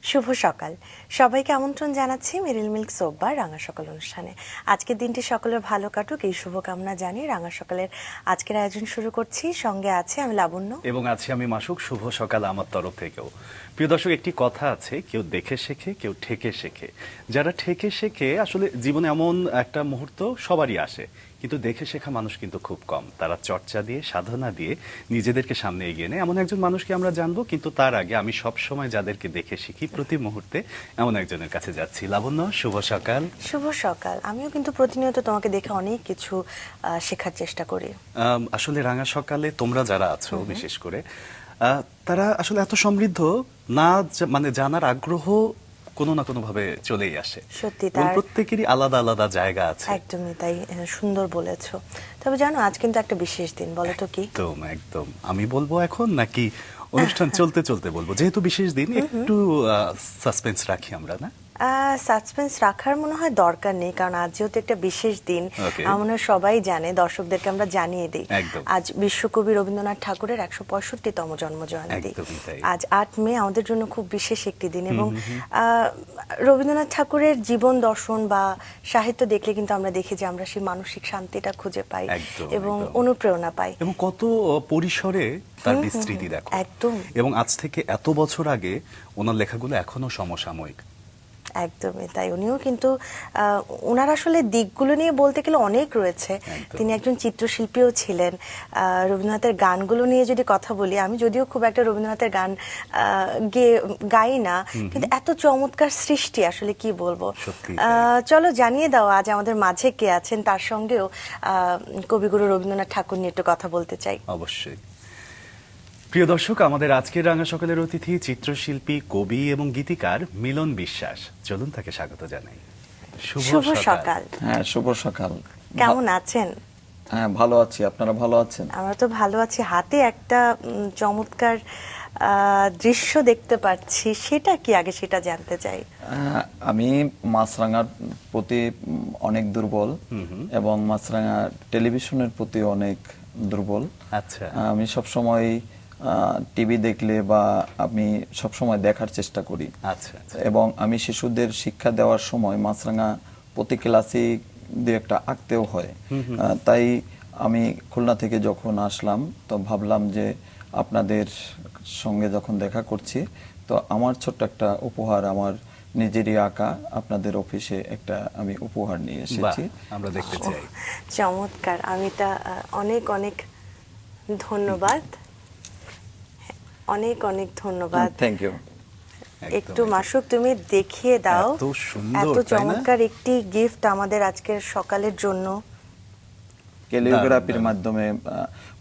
শুভ সকাল সবাইকে আমন্ত্রণ জানাচ্ছি মেরিল মিল্ক সোপ বার রাঙা সকাল অনুষ্ঠানে। আজকের দিনটি সকলের ভালো কাটুক এই শুভকামনা জানিয়ে রাঙা সকালের আজকের আয়োজন শুরু করছি। সঙ্গে আছে আমি লাবণ্য এবং আছি আমি মাসুক। শুভ সকাল আমার তরফ থেকেও। প্রিয় দর্শক, একটি কথা আছে, কেউ দেখে শেখে, কেউ ঠেকে শেখে। যারা ঠেকে শেখে আসলে জীবনে এমন একটা মুহূর্ত সবারই আসে, কিন্তু দেখে শেখা মানুষ কিন্তু খুব কম। তারা চর্চা দিয়ে, সাধনা দিয়ে নিজেদেরকে সামনে এগিয়ে নেয়। এমন একজন মানুষকে আমরা জানবো, কিন্তু তার আগে আমি সব সময় যাদেরকে দেখে শিখি প্রতি মুহূর্তে এমন একজনের কাছে যাচ্ছি। লাবণ্য, শুভ সকাল। শুভ সকাল। আমিও কিন্তু প্রতিনিয়ত তোমাকে দেখে অনেক কিছু শেখার চেষ্টা করি। আসলে রাঙা সকালে তোমরা যারা আছো বিশেষ করে তারা আসলে এত সমৃদ্ধ না, মানে জানার আগ্রহ কোনো না কোনো ভাবে চলেই আসে। সত্যি এবং তার প্রত্যেকেরই আলাদা আলাদা জায়গা আছে। একদমই তাই, সুন্দর বলেছো। তবে জানো আজ কিন্তু একটা বিশেষ দিন, বলো তো কি? একদম একদম। আমি বলবো এখন নাকি অনুষ্ঠান চলতে চলতে বলবো? যেহেতু বিশেষ দিন, একটু সাসপেন্স রাখি আমরা, না? সাসপেন্স রাখার মনে হয় দরকার নেই, কারণ আজ যেহেতু একটা বিশেষ দিন, Okay. মনে হয় সবাই জানে, দর্শকদেরকে আমরা জানিয়ে দিই। একদম। আজ বিশ্বকবি রবীন্দ্রনাথ ঠাকুরের ১৬৫তম জন্ম জয়ন্তী। একদমই তাই। আজ ৮ মে আমাদের জন্য খুব বিশেষ একটি দিন, এবং রবীন্দ্রনাথ ঠাকুরের জীবন দর্শন বা সাহিত্য দেখলে কিন্তু আমরা দেখি যে আমরা সেই মানসিক শান্তিটা খুঁজে পাই একদম, এবং একদম। অনুপ্রেরণা পাই। এবং কত পরিসরে তার বিস্তৃতি দেখো। একদম। এবং আজ থেকে এত বছর আগে ওনার লেখাগুলো এখনো সমসাময়িক। একদমই তাই। উনিও কিন্তু ওনার আসলে দিকগুলো নিয়ে বলতে গেলে অনেক রয়েছে। একদম। তিনি একজন চিত্রশিল্পীও ছিলেন। রবীন্দ্রনাথের গানগুলো নিয়ে যদি কথা বলি, আমি যদিও খুব একটা রবীন্দ্রনাথের গান গাই না, কিন্তু এত চমৎকার সৃষ্টি, আসলে কি বলবো। সত্যি চলো জানিয়ে দাও আজ আমাদের মাঝে কে আছেন, তার সঙ্গেও কবিগুরু রবীন্দ্রনাথ ঠাকুর নিয়ে একটু কথা বলতে চাই। অবশ্যই। প্রিয় দর্শক, আমাদের আজকের রাঙা সকালের অতিথি চিত্রশিল্পী, কবি এবং গীতিকার মিলন বিশ্বাস। চলুন তাকে স্বাগত জানাই। শুভ সকাল। হ্যাঁ, শুভ সকাল। কেমন আছেন? হ্যাঁ, ভালো আছি। আপনারা ভালো আছেন? আমরা তো ভালো আছি। হাতে একটা চমৎকার দৃশ্য দেখতে পাচ্ছি, সেটা কি আগে সেটা জানতে চাই। আমি মাছরাঙার প্রতি অনেক দুর্বল, এবং মাছরাঙা টেলিভিশনের প্রতি অনেক দুর্বল। আচ্ছা। আমি সবসময় টিভি দেখলে বা আমি সবসময় দেখার চেষ্টা করি। আচ্ছা, আচ্ছা। এবং আমি শিশুদের শিক্ষা দেওয়ার সময় মাছরাঙা প্রতি ক্লাসে দু একটা আঁকতেও হয়। তাই আমি খুলনা থেকে যখন আসলাম, তো ভাবলাম যে আপনাদের সঙ্গে যখন দেখা করছি, তো আমার ছোট্ট একটা উপহার, আমার নিজেরই আঁকা আপনাদের অফিসে একটা আমি উপহার নিয়ে বাহ, এসেছি। আমরা দেখতে চাই। চমৎকার। আমি এটা অনেক অনেক ধন্যবাদ, অনেক অনেক ধন্যবাদ। Thank you. একটু মাসুক তুমি দেখিয়ে দাও, এত সুন্দর, এত তাই না? চমৎকার একটি গিফট আমাদের আজকের সকালের জন্য। ক্যালিওগ্রাফির মাধ্যমে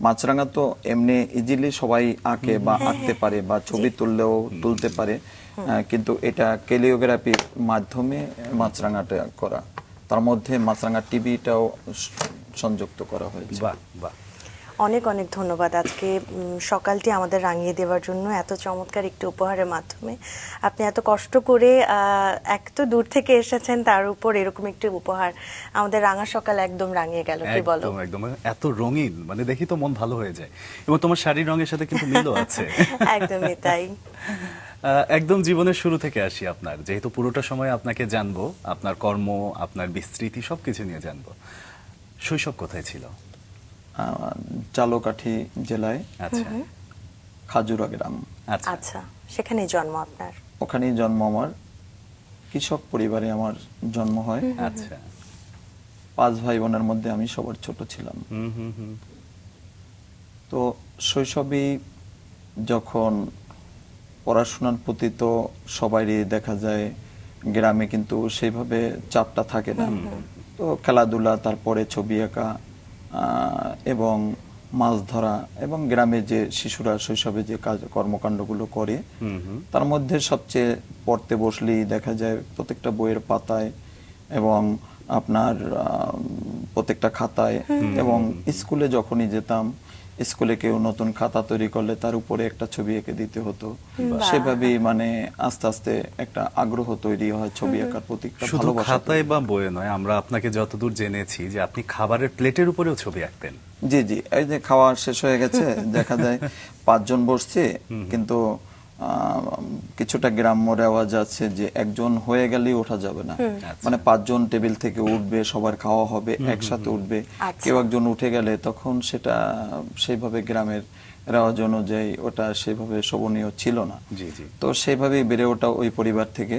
মাছরাঙা তো এমনি ইজিলি সবাই আঁকে বা আঁকতে পারে বা ছবি তুললেও তুলতে পারে, কিন্তু এটা ক্যালিওগ্রাফির মাধ্যমে মাছরাঙাটা করা, তার মধ্যে মাছরাঙা টিভিটাও সংযুক্ত করা হয়েছে। বাহ বাহ। অনেক অনেক ধন্যবাদ আজকে সকালটি আমাদের রাঙিয়ে দেওয়ার জন্য, এত চমৎকার একটি উপহারের মাধ্যমে। আপনি এত কষ্ট করে এক তো দূর থেকে এসেছেন, তার উপর এরকম একটি উপহার, আমাদের রাঙা সকাল একদম রাঙিয়ে গেল, কি বলো? একদম একদম। এত রঙিন, মানে দেখি তো মন ভালো হয়ে যায়। এবং তোমার শাড়ির রঙের সাথে কিন্তু মিলও আছে। একদমই তাই। একদম জীবনের শুরু থেকে আসি আপনার, যেহেতু পুরোটা সময় আপনাকে জানবো, আপনার কর্ম, আপনার বিস্তৃতি সবকিছু নিয়ে জানবো। শৈশব কোথায় ছিল? চালকাঠি জেলায় আচ্ছা খাজুরা গ্রাম, আচ্ছা আচ্ছা, সেখানেই জন্ম আপনার? ওখানেই জন্ম আমার। কৃষক পরিবারে আমার জন্ম হয়। আচ্ছা। 5 ভাই বোনের মধ্যে আমি সবার ছোট ছিলাম। হুম হুম হুম। তো শৈশবেই যখন পড়াশোনার প্রতি তো সবারই দেখা যায়, গ্রামে কিন্তু সেইভাবে চাপটা থাকে না। তো খেলাধুলা, তারপরে ছবি আঁকা এবং মাছ ধরা, এবং গ্রামে যে শিশুরা শৈশবে যে কাজ কর্মকাণ্ডগুলো করে, তার মধ্যে সবচেয়ে পড়তে বসলেই দেখা যায় প্রত্যেকটা বইয়ের পাতায় এবং আপনার প্রত্যেকটা খাতায়, এবং স্কুলে যখনই যেতাম, স্কুলে কেউ নতুন খাতা তৈরি করলে তার উপরে একটা ছবি এঁকে দিতে হতো। সেভাবেই মানে আস্তে আস্তে একটা আগ্রহ তৈরি হয় ছবি আঁকার প্রতি, একটা শুধু ভালোবাসা। খাতায় বা বইয়ে নয়, আমরা আপনাকে যতদূর জেনেছি যে আপনি খাবারের প্লেটের উপরেও ছবি আঁকতেন। জি জি, এই যে খাওয়া শেষ হয়ে গেছে, দেখা যায় 5 জন বসছে, কিন্তু কিছুটা গ্রাম্য রেওয়াজ আছে যে একজন হয়ে গেলেই ওঠা যাবে না, মানে 5 জন টেবিল থেকে উঠবে, সবার খাওয়া হবে, একসাথে উঠবে। আচ্ছা। কেউ একজন উঠে গেলে তখন সেটা সেইভাবে গ্রামের রেওয়াজ অনুযায়ী ওটা সেভাবে শোভনীয় ছিল না। জি জি। তো সেইভাবেই বেড়ে ওঠা ওই পরিবার থেকে।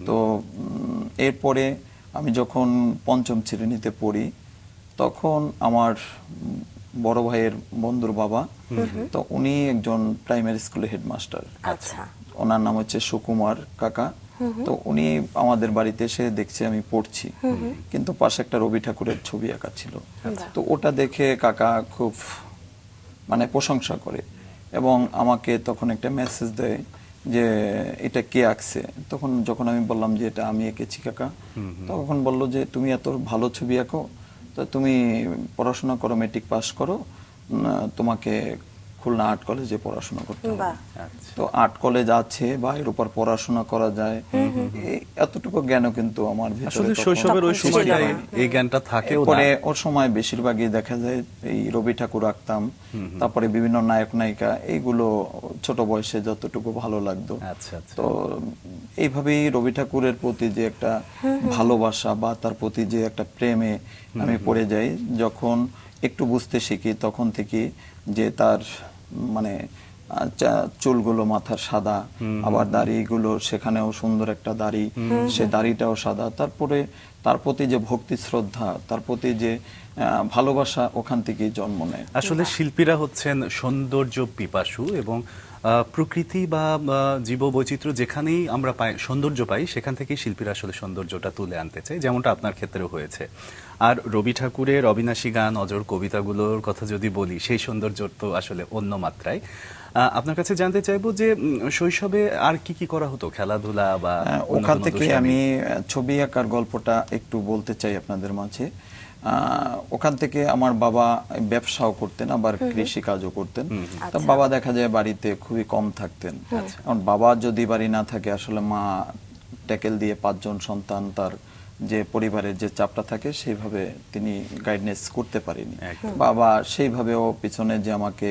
তো এরপরে আমি যখন 5ম শ্রেণীতে পড়ি তখন আমার বড় ভাইয়ের বন্ধুর বাবা, তো উনি একজন প্রাইমারি স্কুলে হেডমাস্টার। আচ্ছা। ওনার নাম হচ্ছে সুকুমার কাকা। তো উনি আমাদের বাড়িতে এসে দেখছে আমি পড়ছি, কিন্তু পাশে একটা রবি ঠাকুরের ছবি আঁকা ছিল। তো ওটা দেখে কাকা খুব মানে প্রশংসা করে এবং আমাকে তখন একটা মেসেজ দেয় যে এটা কে আঁকছে। তখন যখন আমি বললাম যে এটা আমি এঁকেছি কাকা, তখন বলল যে তুমি এত ভালো ছবি আঁকো, তো তুমি পড়াশোনা করো, মেট্রিক পাস করো, তোমাকে খুলনা আর্ট কলেজে পড়াশোনা করতে হবে। বাহ। আচ্ছা। তো আর্ট কলেজ আছে বা এর উপর পড়াশোনা করা যায়, এতটুকু জ্ঞানও কিন্তু আমার ভিতরে আসলে তখন শৈশবের ওই তখন সময়টাই ছিল না। এই জ্ঞানটা থাকেও না। পরে ওর সময় বেশিরভাগই দেখা যায় এই রবি ঠাকুর আঁকতাম, তারপরে বিভিন্ন নায়ক নায়িকা, এইগুলো ছোট বয়সে যতটুকু ভালো লাগতো। আচ্ছা আচ্ছা। তো এইভাবেই রবি ঠাকুরের প্রতি যে একটা ভালোবাসা বা তার প্রতি যে একটা প্রেমে আমি পড়ে যাই। যখন একটু বুঝতে শিখি তখন থেকে যে তার মানে চুলগুলো মাথার সাদা, আবার দাড়িগুলো সেখানেও সুন্দর একটা দাড়ি, সে দাড়িটাও সাদা, তারপরে তার প্রতি যে ভক্তি শ্রদ্ধা, তার প্রতি যে ভালোবাসা ওখান থেকেই জন্ম নেয়। আসলে শিল্পীরা হচ্ছেন সৌন্দর্য পিপাসু এবং প্রকৃতি বা জীববৈচিত্র্য যেখানেই আমরা পাই সৌন্দর্য পাই, সেখান থেকেই শিল্পীরা আসলে সৌন্দর্যটা তুলে আনতে চায়, যেমনটা আপনার ক্ষেত্রেও হয়েছে। আর রবি ঠাকুরের অবিনাশী গান, অজর কবিতাগুলোর কথা যদি বলি, সেই সৌন্দর্য তো আসলে অন্য মাত্রায়। আপনার কাছে জানতে চাইবো যে শৈশবে আর কি কি করা হতো, খেলাধুলা বা অন্য ওখান কোনো থেকে দুষ্টামি? আমি ছবি আঁকার গল্পটা একটু বলতে চাই আপনাদের মাঝে। ওখান থেকে আমার বাবা ব্যবসাও করতেন, আবার কৃষি কাজও করতেন। তা বাবা দেখা যায় বাড়িতে খুবই কম থাকতেন। কারণ বাবা যদি বাড়ি না থাকে আসলে মা ট্যাকেল দিয়ে 5 জন সন্তান, তার যে পরিবারের যে চাপটা থাকে সেইভাবে তিনি গাইডনেস করতে পারেনি। বাবা সেইভাবেও পিছনে যে আমাকে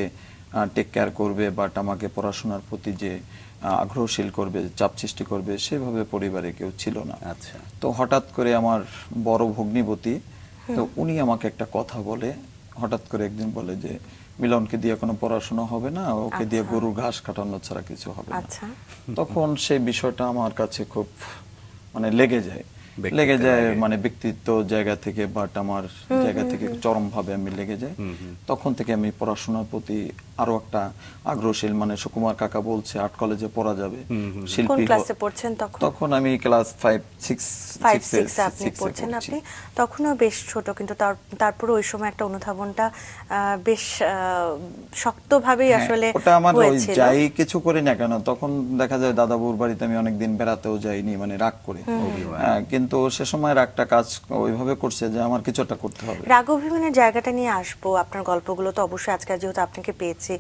টেক কেয়ার করবে বাট আমাকে পড়াশোনার প্রতি যে আগ্রহশীল করবে, চাপ সৃষ্টি করবে, সেভাবে পরিবারে কেউ ছিল না। আচ্ছা। তো হঠাৎ করে আমার বড় ভগ্নিপতি, তো উনি আমাকে একটা কথা বলে, হঠাৎ করে একদিন বলে যে মিলনকে দিয়ে কোনো পড়াশোনা হবে না, ওকে দিয়ে গরুর ঘাস কাটানো ছাড়া কিছু হবে না। আচ্ছা। তখন সেই বিষয়টা আমার কাছে খুব মানে লেগে যায়, মানে ব্যক্তিত্ব জায়গা থেকে বাট আমার জায়গা থেকে চরম ভাবে আমি লেগে যাই। তখন থেকে আমি পড়াশোনার প্রতি আরো একটা আগ্রহশীল, মানে সুকুমার কাকা বলছে আর্ট কলেজে পড়া যাবে, কোন শিল্পী ক্লাসে পড়ছেন তখন? তখন আমি ক্লাস 5-6 আপনি পড়ছেন। আপনি তখনও বেশ ছোট, কিন্তু তারপরে ওই সময় একটা অনুধাবনটা বেশ শক্তভাবেই আসলে ওটা আমার ওই হয়েছিল। যাই কিছু করি না কেন, তখন দেখা যায় দাদাবুর বাড়িতে আমি অনেকদিন বেড়াতেও যাইনি, মানে রাগ করে। কিন্তু সে সময় রাগটা কাজ ওইভাবে করছে যে আমার কিছু একটা করতে হবে। রাগ অভিমানের জায়গাটা নিয়ে আসবো, আপনার গল্পগুলো তো অবশ্যই আজকে যেহেতু আপনাকে পেয়েছি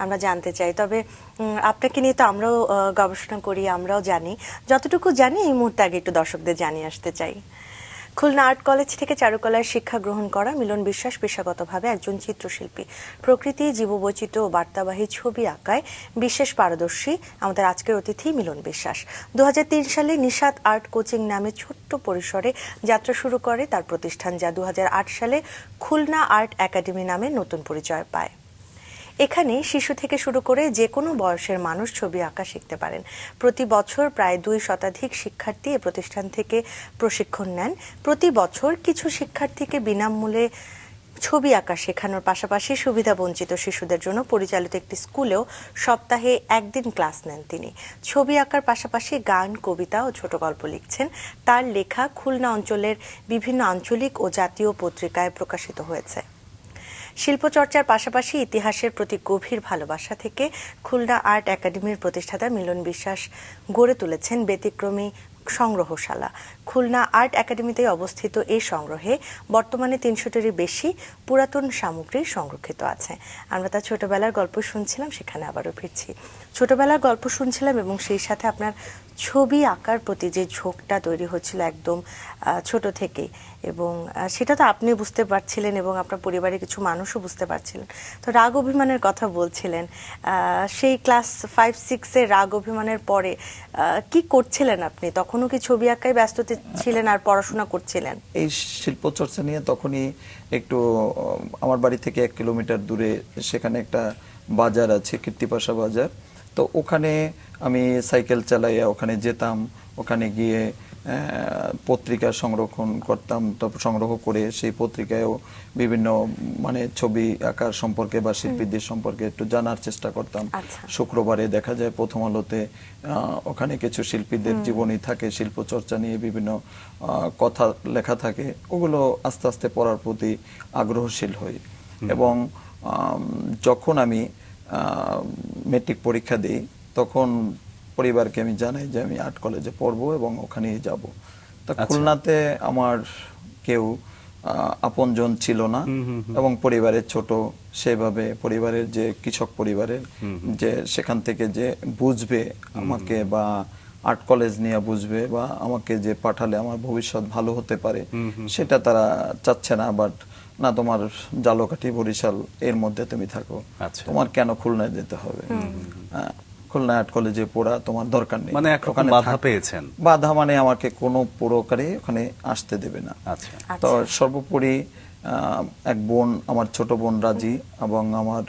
আমরা জানতে চাই। তবে আপনাকে নিয়ে তো আমরাও গবেষণা করি, আমরাও জানি, যতটুকু জানি এই মুহূর্তে আগে একটু দর্শকদের জানিয়ে আসতে চাই। খুলনা আর্ট কলেজ থেকে চারুকলায় শিক্ষা গ্রহণ করা মিলন বিশ্বাস পেশাগতভাবে একজন চিত্রশিল্পী। প্রকৃতি, জীববৈচিত্র্য ও বার্তাবাহী ছবি আঁকায় বিশেষ পারদর্শী আমাদের আজকের অতিথি মিলন বিশ্বাস। 2003 সালে নিশাত আর্ট কোচিং নামে ছোট্ট পরিসরে যাত্রা শুরু করে তার প্রতিষ্ঠান, যা 2008 সালে খুলনা আর্ট একাডেমি নামে নতুন পরিচয় পায়। এখানে শিশু থেকে শুরু করে যে কোনো বয়সের মানুষ ছবি আঁকা শিখতে পারেন। প্রতি বছর প্রায় 2 শতাধিক শিক্ষার্থী এ প্রতিষ্ঠান থেকে প্রশিক্ষণ নেন। প্রতি বছর কিছু শিক্ষার্থীকে বিনামূল্যে ছবি আঁকা শেখানোর পাশাপাশি সুবিধাবঞ্চিত শিশুদের জন্য পরিচালিত একটি স্কুলেও সপ্তাহে 1 দিন ক্লাস নেন তিনি। ছবি আঁকার পাশাপাশি গান, কবিতা ও ছোট গল্প লিখছেন। তার লেখা খুলনা অঞ্চলের বিভিন্ন আঞ্চলিক ও জাতীয় পত্রিকায় প্রকাশিত হয়েছে। শিল্পচর্চার পাশাপাশি ইতিহাসের প্রতি গভীর ভালোবাসা থেকে খুলনা আর্ট একাডেমির প্রতিষ্ঠাতা মিলন বিশ্বাস গড়ে তুলেছেন ব্যতিক্রমী সংগ্রহশালা। খুলনা আর্ট একাডেমিতেই অবস্থিত এই সংগ্রহে বর্তমানে 300টিরই বেশি পুরাতন সামগ্রী সংরক্ষিত আছে। আমরা তার ছোটবেলার গল্প শুনছিলাম, সেখানে আবারও ফিরছি। ছোটবেলার গল্প শুনছিলাম এবং সেই সাথে আপনার ছবি আঁকার প্রতি যে ঝোঁকটা তৈরি হচ্ছিল একদম ছোট থেকে, এবং সেটা তো আপনি বুঝতে পারছিলেন এবং আপনার পরিবারের কিছু মানুষও বুঝতে পারছিলেন। তো রাগ অভিমানের কথা বলছিলেন, সেই ক্লাস 5-6-এর রাগ অভিমানের পরে কি করছিলেন আপনি? তখনও কি ছবি আঁকায় ব্যস্ত ছিলেন আর পড়াশোনা করছিলেন? এই শিল্প চর্চা নিয়ে তখনই একটু আমার বাড়ি থেকে 1 কিলোমিটার দূরে সেখানে একটা বাজার আছে, কীর্তিপাশা বাজার। তো ওখানে আমি সাইকেল চালাইয়া ওখানে যেতাম, ওখানে গিয়ে পত্রিকা সংরক্ষণ করতাম, তারপর সংগ্রহ করে সেই পত্রিকায়ও বিভিন্ন মানে ছবি আঁকার সম্পর্কে বা শিল্পীদের সম্পর্কে একটু জানার চেষ্টা করতাম। শুক্রবারে দেখা যায় প্রথম আলোতে ওখানে কিছু শিল্পীদের জীবনী থাকে, শিল্প চর্চা নিয়ে বিভিন্ন কথা লেখা থাকে, ওগুলো আস্তে আস্তে পড়ার প্রতি আগ্রহশীল হই। এবং যখন আমি মেট্রিক পরীক্ষা দিই তখন পরিবারকে আমি জানাই যে আমি আর্ট কলেজে পড়বো এবং ওখানেই যাব। তো খুলনাতে আমার কেউ আপনজন ছিল না এবং পরিবারের ছোট, সেভাবে পরিবারের যে কৃষক পরিবারের যে সেখান থেকে যে বুঝবে আমাকে বা আর্ট কলেজ নিয়ে বুঝবে বা আমাকে যে পাঠালে আমার ভবিষ্যৎ ভালো হতে পারে সেটা তারা চাচ্ছে না। বাট না, তোমার জালকাঠি বরিশাল এর মধ্যে তুমি থাকো, তোমার কেন খুলনায় যেতে হবে? খুলনা আর্ট কলেজে পড়া তোমার দরকার নেই। মানে একরকম বাধা পেয়েছেন? বাধা মানে আমাকে কোনো প্রকারে ওখানে আসতে দেবে না। তো সর্বোপরি এক বোন, আমার ছোট বোন রাজি এবং আমার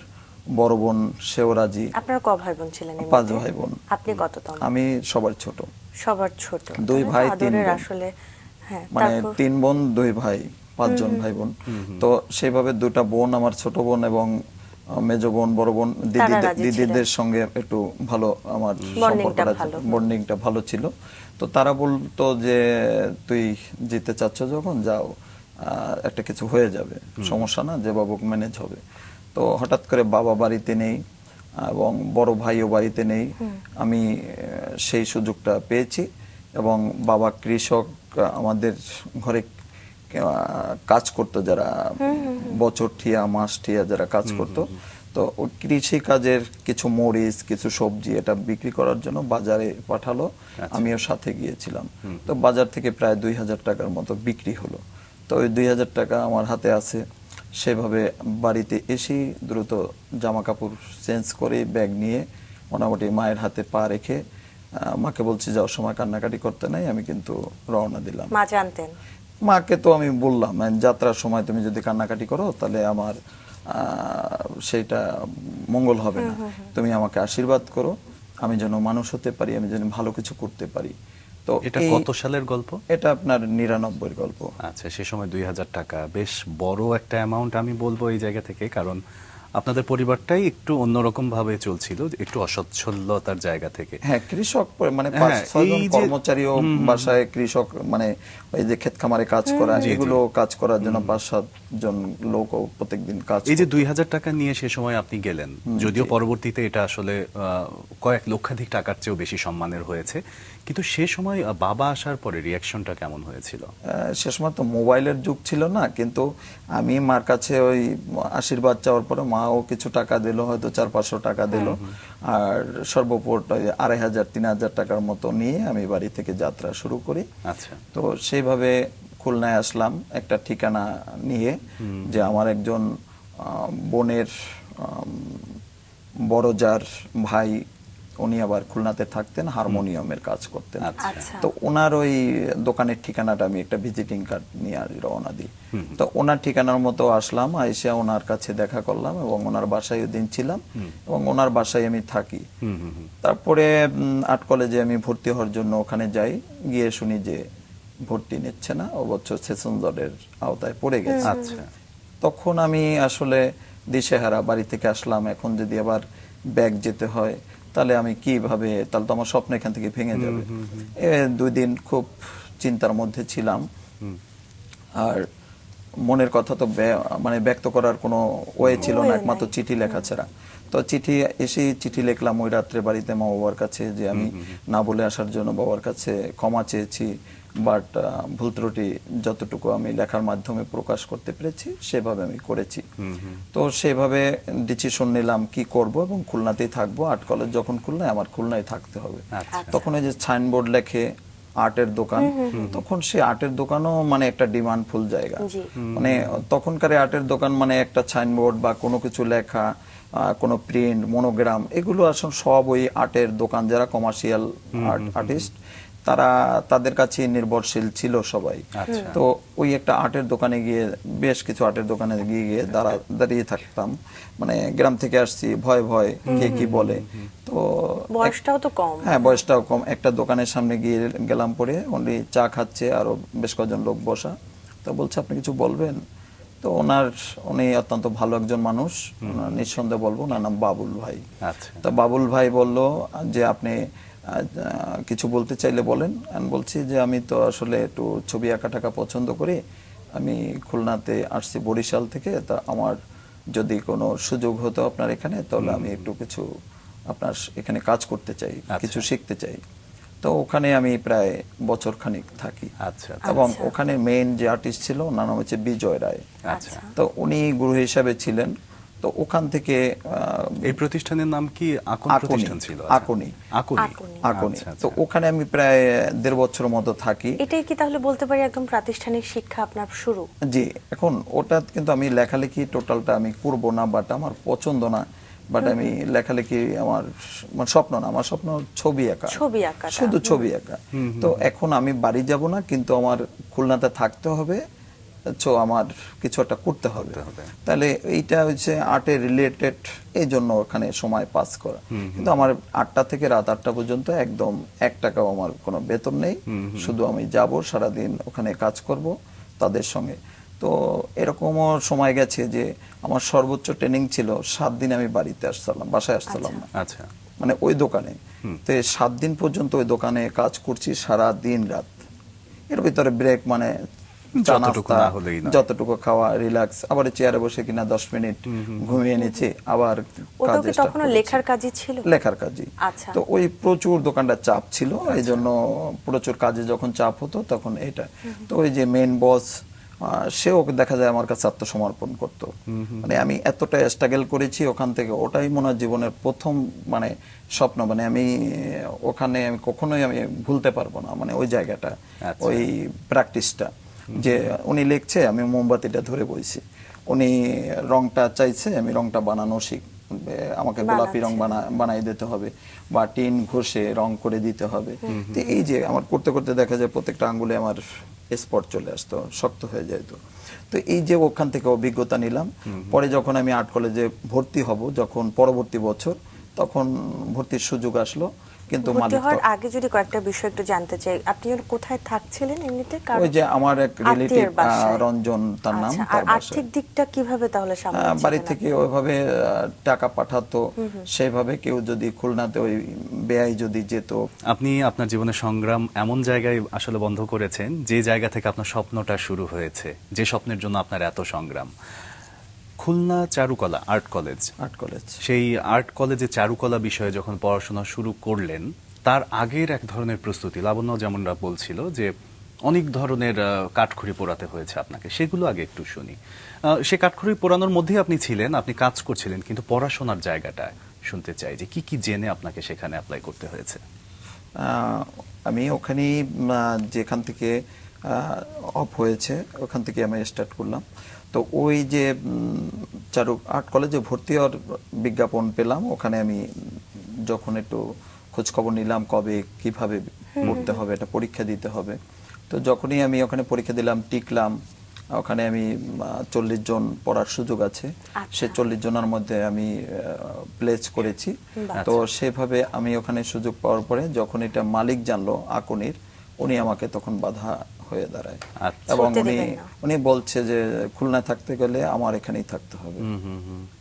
বড় বোন সেও রাজি। আপনারা ক ভাই বোন ছিলেন? 5 ভাই বোন। আপনি কততম? আমি সবার ছোট। সবার ছোট। 2 ভাই 3 বোন। আসলে হ্যাঁ, মানে 3 বোন 2 ভাই, 5 জন ভাই বোন। তো সেইভাবে 2টা বোন, আমার ছোট বোন এবং মেজো বোন, বড় বোন, দিদিদের সঙ্গে একটু ভালো আমার সম্পর্কটা, বন্ডিংটা ভালো ছিল। তো তারা বলতো যে তুই যেতে চাচ্ছ যখন যাও, একটা কিছু হয়ে যাবে, সমস্যা না, যে বাবু ম্যানেজ হবে। তো হঠাৎ করে বাবা বাড়িতে নেই এবং বড় ভাইও বাড়িতে নেই, আমি সেই সুযোগটা পেয়েছি। এবং বাবা কৃষক, আমাদের ঘরে কাজ করতো যারা, বছর ঠিয়া মাস ঠিয়া যারা কাজ করতো, তো কৃষি কাজের কিছু মরিচ, কিছু সবজি এটা বিক্রি করার জন্য বাজারে পাঠালো, আমিও সাথে গিয়েছিলাম। তো বাজার থেকে প্রায় 2000 টাকার মতো বিক্রি হলো। তো ওই 2000 টাকা আমার হাতে আছে। সেভাবে বাড়িতে এসে দ্রুত জামা কাপড় চেঞ্জ করে ব্যাগ নিয়ে মোটামুটি মায়ের হাতে পা রেখে মাকে বলছি যাওয়ার সময় কান্নাকাটি করতে নাই, আমি কিন্তু রওনা দিলাম। মা জানতেন? মাকে তো আমি বললাম যাত্রার সময় তুমি যদি কান্নাকাটি করো তাহলে আমার সেইটা মঙ্গল হবে না, তুমি আমাকে আশীর্বাদ করো, আমি যেন মানুষ হতে পারি, আমি যেন ভালো কিছু করতে পারি। তো এটা কত সালের গল্প? এটা আপনার 99-এর গল্প। আচ্ছা, সে সময় 2000 টাকা বেশ বড় একটা অ্যামাউন্ট আমি বলবো এই জায়গা থেকে, কারণ আপনাদের পরিবারটাই একটু অন্যরকম ভাবে চলছিল, একটু অসচ্ছলতার জায়গা থেকে। হ্যাঁ, কৃষক মানে 5-6 জন কর্মচারীও বাসায় কৃষক, মানে ওই যে ক্ষেত খামারে কাজ করা, এগুলো কাজ করার জন্য 5-7 জন লোক প্রত্যেকদিন কাজ। এই যে 2000 টাকা নিয়ে সে সময় আপনি গেলেন, যদিও পরবর্তীতে এটা আসলে কয়েক লক্ষাধিক টাকার চেয়েও বেশি সম্মানের হয়েছে, কিন্তু সে সময় বাবা আসার পরে রিয়াকশনটা কেমন হয়েছিল? সে সময় তো মোবাইলের যুগ ছিল না, কিন্তু আমি মার কাছে ওই আশীর্বাদ চাওয়ার পরে মাও কিছু টাকা দিল, হয়তো 400-500 টাকা দিল, আর সর্বোপরি 2500-3000 টাকার মতো নিয়ে আমি বাড়ি থেকে যাত্রা শুরু করি। আচ্ছা। তো সেইভাবে খুলনায় আসলাম একটা ঠিকানা নিয়ে, যে আমার একজন বোনের বড় যার ভাই, উনি আবার খুলনাতে থাকতেন, হারমোনিয়ামের কাজ করতেন। তো ওনার ওই দোকানের ঠিকানাটা আমি একটা ভিজিটিং কার্ড নিয়ে রওনা দিই। তো ওনার ঠিকানার মতো আসলাম, আইসা ওনার কাছে দেখা করলাম এবং ওনার বাসায় ওই দিন ছিলাম এবং ওনার বাসায় আমি থাকি। তারপরে আর্ট কলেজে আমি ভর্তি হওয়ার জন্য ওখানে যাই, গিয়ে শুনি যে ভর্তি নিচ্ছে না, অবশ্য সেশন জটের আওতায় পড়ে গেছে। তখন আমি আসলে দিশেহারা, বাড়ি থেকে আসলাম, এখন যদি আবার ব্যাগ যেতে হয় তাহলে আমি কিভাবে, তাহলে তো আমার স্বপ্ন এখান থেকে ভেঙে যাবে। 2 দিন খুব চিন্তার মধ্যে ছিলাম, আর মনের কথা তো মানে ব্যক্ত করার কোনো ওয়ে ছিল না, একমাত্র চিঠি লেখা ছাড়া। তো চিঠি লিখলাম ওই রাত্রে বাড়িতে মা বাবার কাছে, যে আমি না বলে আসার জন্য বাবার কাছে ক্ষমা চেয়েছি, বাট ভুল ত্রুটি যতটুকু আমি লেখার মাধ্যমে প্রকাশ করতে পেরেছি সেভাবে আমি করেছি। তো সেভাবে ডিসিশন নিলাম কি করব, এবং খুলনাতেই থাকবো। আর্ট কলেজ যখন খুলনায়, আমার খুলনায় থাকতে হবে। আচ্ছা। তখন ওই যে সাইনবোর্ড লেখে আর্টের দোকান, তখন সেই আর্টের দোকানও মানে একটা ডিমান্ডফুল জায়গা। জি। মানে তখনকার আর্টের দোকান মানে একটা সাইনবোর্ড বা কোনো কিছু লেখা, কোনো প্রিন্ট, মনোগ্রাম, এগুলো আসলে সব ওই আর্টের দোকান, যারা কমার্শিয়াল আর্টিস্ট তারা তাদের কাছে নির্ভরশীল ছিল সবাই। আচ্ছা। তো ওই একটা আর্টের দোকানে গিয়ে, বেশ কিছু আর্টের দোকানে গিয়ে দাঁড়িয়ে থাকতাম। মানে গ্রাম থেকে আসছি, ভয় ভয় কে কি বলে। তো বয়সটাও তো কম। হ্যাঁ, বয়সটাও কম। একটা দোকানের সামনে গিয়ে গেলাম, পরে উনি চা খাচ্ছে, আরো বেশ কয়েকজন লোক বসা। তো বলছে আপনি কিছু বলবেন? তো উনি অত্যন্ত ভালো একজন মানুষ, নিঃসন্দেহে বলবো, ওনার নাম বাবুল ভাই। আচ্ছা। তো বাবুল ভাই বলল যে আপনি কিছু বলতে চাইলে বলেন। আমি বলছি যে আমি তো আসলে একটু ছবি আঁকা টাকা পছন্দ করি, আমি খুলনাতে আসছি বরিশাল থেকে, তা আমার যদি কোনো সুযোগ হতো আপনার এখানে, তাহলে আমি একটু কিছু আপনার এখানে কাজ করতে চাই, কিছু শিখতে চাই। তো ওখানে আমি প্রায় বছর খানিক থাকি। আচ্ছা। এবং ওখানে মেইন যে আর্টিস্ট ছিল ওনার নাম হচ্ছে বিজয় রায়। আচ্ছা। তো উনি গুরু হিসাবে ছিলেন। তো ওখান থেকে এই প্রতিষ্ঠানের নাম কি আকন প্রতিষ্ঠান ছিল? আকনি। আকনি। আকনি। আচ্ছা, আচ্ছা। তো ওখানে আমি প্রায় 1.5 বছর মতো থাকি। এটাই কি তাহলে বলতে পারি একদম প্রাতিষ্ঠানিক শিক্ষা আপনার শুরু? জি। এখন ওটা কিন্তু আমি লেখালেখি টোটালটা আমি করব না, বাট আমার পছন্দ না, বাট আমি লেখালেখি আমার মানে স্বপ্ন না, আমার স্বপ্ন ছবি আঁকা, ছবি আঁকা, শুধু ছবি আঁকা। তো এখন আমি বাড়ি যাব না, কিন্তু আমার খুলনাতে থাকতে হবে, আমার কিছু একটা করতে হবে। তাহলে এইটা হচ্ছে আর্টের রিলেটেড, এই জন্য ওখানে সময় পাস করা। কিন্তু আমার 8টা থেকে রাত 8টা পর্যন্ত একদম 1 টাকাও আমার কোনো বেতন নেই, শুধু আমি যাব সারাদিন ওখানে কাজ করব তাদের সঙ্গে। তো এরকমও সময় গেছে যে আমার সর্বোচ্চ ট্রেনিং ছিল 7 দিন আমি বাসায় আসছিলাম না, আচ্ছা। মানে ওই দোকানে। তো 7 দিন পর্যন্ত ওই দোকানে কাজ করছি সারা দিন রাত। এর ভিতরে ব্রেক মানে যতটুকু না হলেই নয়। যতটুকু খাওয়া, রিল্যাক্স, আবার চেয়ারে বসে কিনা 10 মিনিট ঘুমিয়ে নিচ্ছি, আবার ওটাও কাজে কি তখন লেখার কাজই ছিল? লেখার কাজই। আচ্ছা। তো ওই প্রচুর দোকানটা চাপ ছিল, এই জন্য প্রচুর কাজে যখন চাপ হতো তখন এটা। তো ওই যে মেইন বস, সেও দেখা যায় আমার কাছে আত্মসমর্পণ করতো। মানে আমি এতটা স্ট্রাগল করেছি ওখান থেকে, ওটাই মনে হয় জীবনের প্রথম মানে স্বপ্ন। মানে আমি ওখানে আমি কখনোই আমি ভুলতে পারবো না, মানে ওই জায়গাটা, ওই প্র্যাকটিসটা। যে উনি লিখছে, আমি মোমবাতিটা ধরে বইছি, উনি রংটা চাইছে, আমি রংটা বানানো আমাকে গোলাপি রং বানাই দিতে হবে, বা টিন ঘষে রং করে দিতে হবে। তো এই যে আমার করতে করতে দেখা যায় প্রত্যেকটা আঙ্গুলে আমার স্পট চলে আসতো, শক্ত হয়ে যেত। তো এই যে ওখান থেকে অভিজ্ঞতা নিলাম। পরে যখন আমি আর্ট কলেজে ভর্তি হব, যখন পরবর্তী বছর, তখন ভর্তির সুযোগ আসলো, কিন্তু ভর্তি হওয়ার আগে যদি কয়েকটা বিষয় একটু জানতে চাই, আপনি কোথায় থাকছিলেন এমনিতে? ওই যে আমার এক রিলেটিভ আত্মীয়ের বাসায়? রঞ্জন তার নাম, আচ্ছা, তার আর বাসায়। আর্থিক দিকটা কিভাবে তাহলে সামলাচ্ছিলেন? বাড়ি থেকে ওইভাবে টাকা পাঠাতো, সেভাবে কেউ যদি খুলনাতে ওই বেয়াই যদি যেত। আপনি আপনার জীবনের সংগ্রাম এমন জায়গায় আসলে বন্ধ করেছেন যে জায়গা থেকে আপনার স্বপ্নটা শুরু হয়েছে, যে স্বপ্নের জন্য আপনার এত সংগ্রাম। খুলনা চারুকলা আর্ট কলেজ, সেই আর্ট কলেজে চারুকলা বিষয়ে যখন পড়াশোনা শুরু করলেন, তার আগের এক ধরনের প্রস্তুতি, লাবণ্য যেমনটা বলছিল যে অনেক ধরনের কাঠখড়ি পোড়াতে হয়েছে আপনাকে, সেগুলো আগে একটু শুনি। সে কাঠখড়ি পোড়ানোর মধ্যেই আপনি ছিলেন, আপনি কাজ করছিলেন, কিন্তু পড়াশোনার জায়গাটা শুনতে চাই যে কি কি জেনে আপনাকে সেখানে অ্যাপ্লাই করতে হয়েছে। আমি ওখানে যেখান থেকে অফ হয়েছে ওখান থেকে আমি স্টার্ট করলাম। তো ওই যে আর্ট কলেজে ভর্তি হওয়ার বিজ্ঞাপন পেলাম, ওখানে আমি যখন একটু খোঁজ খবর নিলাম কবে কিভাবে পড়তে হবে, এটা পরীক্ষা দিতে হবে। তো যখনই আমি ওখানে পরীক্ষা দিলাম, টিকলাম, ওখানে আমি 40 জন পড়ার সুযোগ আছে, সে 40 জনের মধ্যে আমি প্লেস করেছি। তো সেভাবে আমি ওখানে সুযোগ পাওয়ার পরে যখন এটা মালিক জানলো আকনির, উনি আমাকে তখন বাধা হয়ে দাঁড়ায়, এবং উনি বলছে যে খুলনায় থাকতে গেলে আমার এখানেই থাকতে হবে।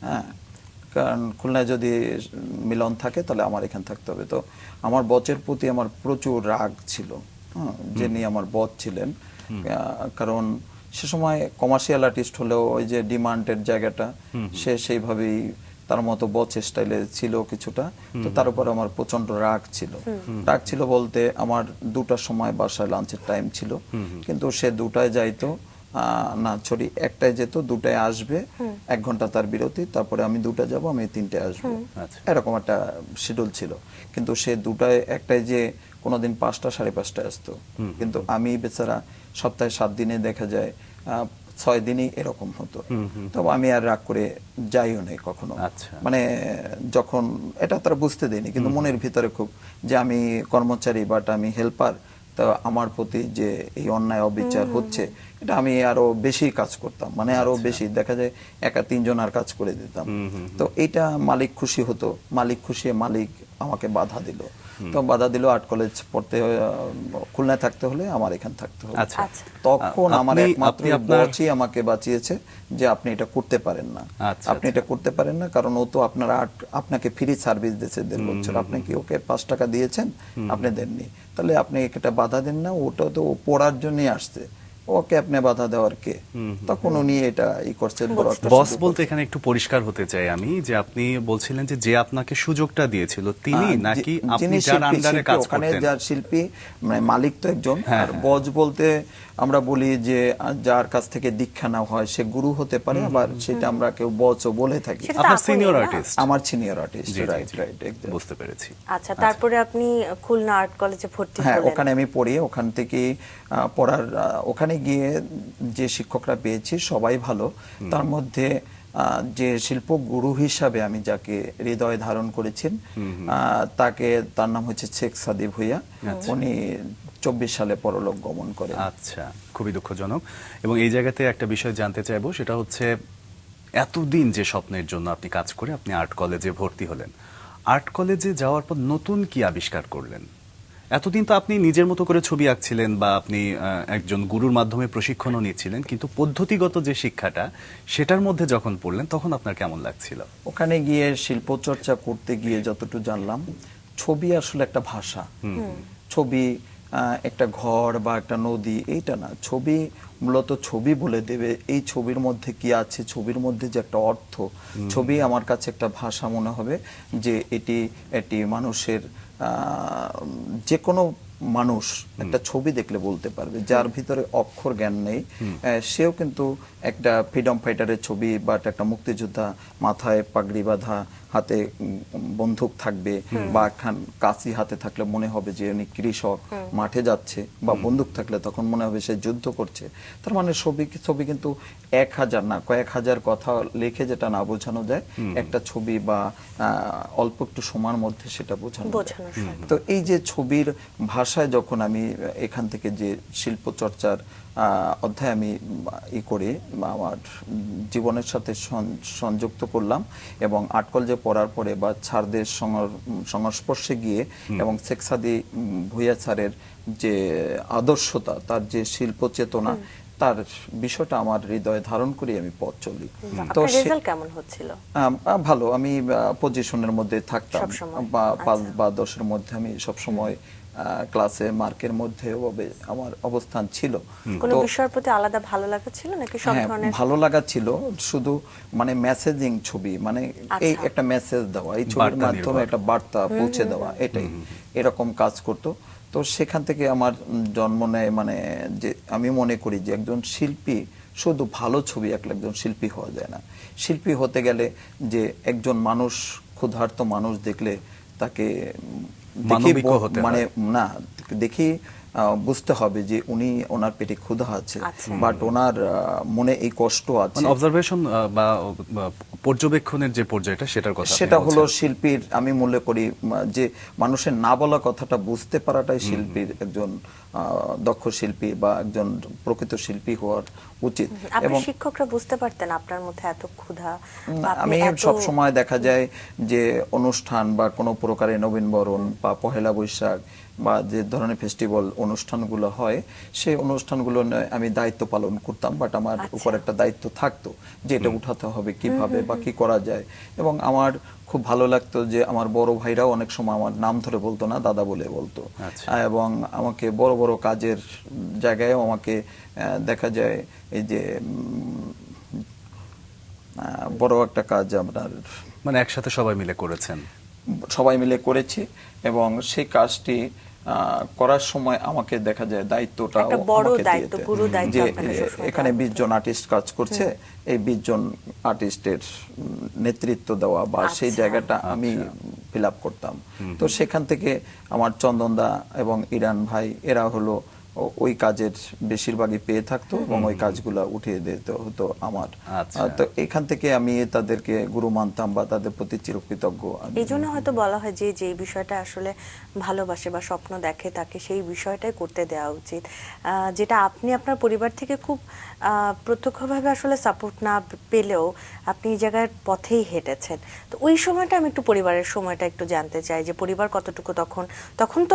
হ্যাঁ, কারণ খুলনায় যদি মিলন থাকে তাহলে আমার এখানে থাকতে হবে। তো আমার বচের প্রতি আমার প্রচুর রাগ ছিল, যিনি আমার বচ ছিলেন। কারণ সে সময় কমার্শিয়াল আর্টিস্ট হলেও ওই যে ডিমান্ডের জায়গাটা সে সেইভাবেই তার মতো বচ স্টাইলে ছিল কিছুটা। তো তার উপর আমার প্রচন্ড রাগ ছিল। রাগ ছিল বলতে আমার 2টার সময় বাসায় লাঞ্চের টাইম ছিল, কিন্তু সে 2টায় যাইতো না, সরি 1টায় যেত, 2টায় আসবে, 1 ঘন্টা তার বিরতি, তারপরে আমি 2টা যাব, আমি 3টায় আসবো, আচ্ছা। এরকম একটা শিডিউল ছিল। কিন্তু সে 2টায় 1টায় যে কোনোদিন 5টা 5:30টায় আসতো, কিন্তু আমি বেচারা সপ্তাহে 7 দিনে দেখা যায় 6 দিনই এরকম হতো। তবে আমি আর রাগ করে যাইও নাই কখনো। আচ্ছা। মানে যখন এটা তারা বুঝতে দেয়নি, কিন্তু মনের ভিতরে খুব যে আমি কর্মচারী বাট আমি হেল্পার, তো আমার প্রতি যে এই অন্যায় অবিচার হচ্ছে, এটা আমি আরো বেশি কাজ করতাম, মানে আরো বেশি দেখা যায় একা 3 জন আর কাজ করে দিতাম। তো এটা মালিক খুশি হতো, মালিক খুশি, মালিক আমাকে বাধা দিল। তো বাধা দিল, আর্ট কলেজ পড়তে খুলনায় থাকতে হলে আমার এখানে থাকতে হবে। আচ্ছা। তখন আমার আপনি- একমাত্র আপনি আপনার- বচই আমাকে বাঁচিয়েছে যে আপনি এটা করতে পারেন না, আচ্ছা, আপনি এটা করতে পারেন না, কারণ ও তো আপনার আপনাকে ফ্রি সার্ভিস দিয়েছে 1.5 বছর, আপনি কি ওকে 5 টাকা দিয়েছেন? আপনি দেননি, তাহলে আপনি এটা বাধা দেন না, ওটা তো ও পড়ার জন্যই আসছে, ওকে আপনি বাধা দেওয়ার কে? তখন উনি এটা করছে, বড় একটা বস সুযোগ বলতে করছে। এখানে একটু পরিষ্কার হতে চাই আমি, যে আপনি বলছিলেন যে আপনাকে সুযোগটা দিয়েছিল তিনি, নাকি আপনি যিনি যার শিল্পী, আন্ডারে কাজ ওখানে করতেন? যার শিল্পী, মানে মালিক তো একজন, হ্যাঁ, আর বজ বলতে আমরা বলি যে যার কাছ থেকে দীক্ষা নেওয়া হয় সে গুরু হতে পারে, আবার সেটা আমরা কেউ বজও বলে থাকি। সেটা তো আপনার আপনি সিনিয়র না? আর্টিস্ট। আমার সিনিয়র আর্টিস্ট, জি, জি, রাইট জি, রাইট, বুঝতে পেরেছি। আচ্ছা, তারপরে আপনি খুলনা আর্ট কলেজে ভর্তি হ্যাঁ, হলেন। ওখানে আমি পড়ি, ওখান থেকে পড়ার ওখানে গিয়ে যে শিক্ষকরা পেয়েছি সবাই ভালো। তার মধ্যে যে শিল্প গুরু হিসাবে আমি যাকে হৃদয়ে ধারণ করেছেন, তার নাম হচ্ছে শেখ সাদি ভুইয়া। উনি 24 সালে পরলোক গমন করেন। আচ্ছা, খুবই দুঃখজনক। এবং এই জায়গাতে একটা বিষয় জানতে চাইবো, সেটা হচ্ছে এতদিন যে স্বপ্নের জন্য আপনি কাজ করে আপনি আর্ট কলেজে ভর্তি হলেন, আর্ট কলেজে যাওয়ার পর নতুন কি আবিষ্কার করলেন? এতদিন তো আপনি নিজের মতো করে ছবি আঁকছিলেন, বা আপনি একজন গুরুর মাধ্যমে প্রশিক্ষণও নিচ্ছিলেন, কিন্তু পদ্ধতিগত যে শিক্ষাটা সেটার মধ্যে যখন পড়লেন তখন আপনার কেমন লাগছিল? ওখানে গিয়ে শিল্প চর্চা করতে গিয়ে যতটুকু জানলাম, ছবি আসলে একটা ভাষা। ছবি একটা ঘর বা একটা নদী, এইটা না, ছবি মূলত ছবি বলে দেবে এই ছবির মধ্যে কি আছে, ছবির মধ্যে যে একটা অর্থ। ছবি আমার কাছে একটা ভাষা মনে হবে, যে এটি মানুষের যে কোনো মানুষ একটা ছবি দেখলে বলতে পারবে, যার ভিতরে অক্ষর জ্ঞান নেই সেও কিন্তু একটা ফ্রিডম ফাইটারের ছবি বা একটা মুক্তিযোদ্ধা, মাথায় পাগড়ি বাঁধা, হাতে বন্দুক থাকবে, বা একখান কাঁচি হাতে থাকলে মনে হবে যে উনি কৃষক মাঠে যাচ্ছে, বা বন্দুক থাকলে তখন মনে হবে সে যুদ্ধ করছে। তার মানে ছবি কিন্তু 1000 না, কয়েক হাজার কথা লিখে যেটা না বোঝানো যায়, একটা ছবি বা অল্প একটু সময়ের মধ্যে সেটা বোঝানো যায়। তো এই যে ছবির ভাষায় যখন আমি এখান থেকে যে শিল্প চর্চার অধ্যায় আমি করে আমার জীবনের সাথে সংযুক্ত করলাম, এবং আর্ট কলেজে পড়ার পরে বা ছাড়দের সংস্পর্শে গিয়ে, এবং শেখ সাদি ভুইয়া স্যারের যে আদর্শতা, তার যে শিল্প চেতনা, তার বিষয়টা আমার হৃদয়ে ধারণ করে আমি পথ চলি। তো রেজাল্ট কেমন হচ্ছিল? ভালো, আমি পজিশনের মধ্যে থাকতাম, বা 5 বা 10-এর মধ্যে আমি সবসময় ক্লাসে মার্কের মধ্যে আমার অবস্থান ছিল। কোনো বিষয়ের প্রতি আলাদা ভালো লাগা ছিল নাকি সব ধরনের? ভালো লাগা ছিল, শুধু মানে মেসেজিং ছবি, মানে এই একটা মেসেজ দেওয়া, এই ছবির মাধ্যমে একটা বার্তা পৌঁছে দেওয়া, এটাই এরকম কাজ করতো। তো সেখান থেকে আমার জন্ম নেয়, মানে যে আমি মনে করি যে একজন শিল্পী শুধু ভালো ছবি আঁকলে একজন শিল্পী হওয়া যায় না। শিল্পী হতে গেলে যে একজন মানুষ, ক্ষুধার্ত মানুষ দেখলে তাকে মানে না দেখি বুঝতে হবে যে ওনার পেটে ক্ষুধা আছে, বাট ওনার মনে এই কষ্ট আছে। অবজারভেশন বা পর্যবেক্ষণের যে পর্যায়টা, সেটার কথা, সেটা হলো শিল্পীর, আমি মনে করি যে মানুষের না বলা কথাটা বুঝতে পারাটাই শিল্পীর একজন দক্ষ শিল্পী বা একজন প্রকৃত শিল্পী হওয়ার উচিত। এবং শিক্ষকরা বুঝতে পারতেন আপনার মধ্যে এত ক্ষুধা? আমি সব সময় দেখা যায় যে অনুষ্ঠান বা কোনো প্রকারের নবীনবরণ বা পহেলা বৈশাখ বা যে ধরনের ফেস্টিভ্যাল অনুষ্ঠানগুলো হয়, সেই অনুষ্ঠানগুলো আমি দায়িত্ব পালন করতাম, বাট আমার উপর একটা দায়িত্ব থাকতো যে এটা উঠাতে হবে কিভাবে বা কি করা যায়। এবং আমার খুব ভালো লাগতো যে আমার বড় ভাইরাও অনেক সময় আমার নাম ধরে বলতো না, দাদা বলে বলতো, এবং আমাকে বড় বড় কাজের জায়গায়ও আমাকে দেখা যায়, এই যে বড় একটা কাজ আপনার মানে একসাথে সবাই মিলে করেছেন। সবাই মিলে করেছি এবং সেই কাজটি করার সময় আমাকে দেখা যায় দায়িত্বটা একটা বড় আমাকে দায়িত্ব, দিয়েছে। গুরু দায়িত্ব যে আপনাকে সবসময় এখানে দেওয়া 20 জন আর্টিস্ট কাজ করছে, এই 20 জন আর্টিস্টের নেতৃত্ব দেওয়া বা সেই আচ্ছা। জায়গাটা আমি ফিল আপ করতাম। তো সেখান থেকে আমার চন্দনদা এবং ইরান ভাই এরা হলো ওই কাজের বেশিরভাগই পেয়ে থাকতো এবং ওই কাজগুলো উঠিয়ে দিতে হতো আমার। আচ্ছা। তো এখান থেকে আমি তাদেরকে গুরু মানতাম বা তাদের প্রতি চিরকৃতজ্ঞ আমি। এই জন্য হয়তো বলা হয় যে যে বিষয়টা আসলে ভালোবাসে বা স্বপ্ন দেখে তাকে সেই বিষয়টাই করতে দেওয়া উচিত, যেটা আপনি আপনার পরিবার থেকে খুব প্রত্যক্ষভাবে আসলে সাপোর্ট না পেলেও আপনি এই জায়গার পথেই হেঁটেছেন। তো ওই সময়টা আমি একটু পরিবারের সময়টা একটু জানতে চাই যে পরিবার কতটুকু তখন তো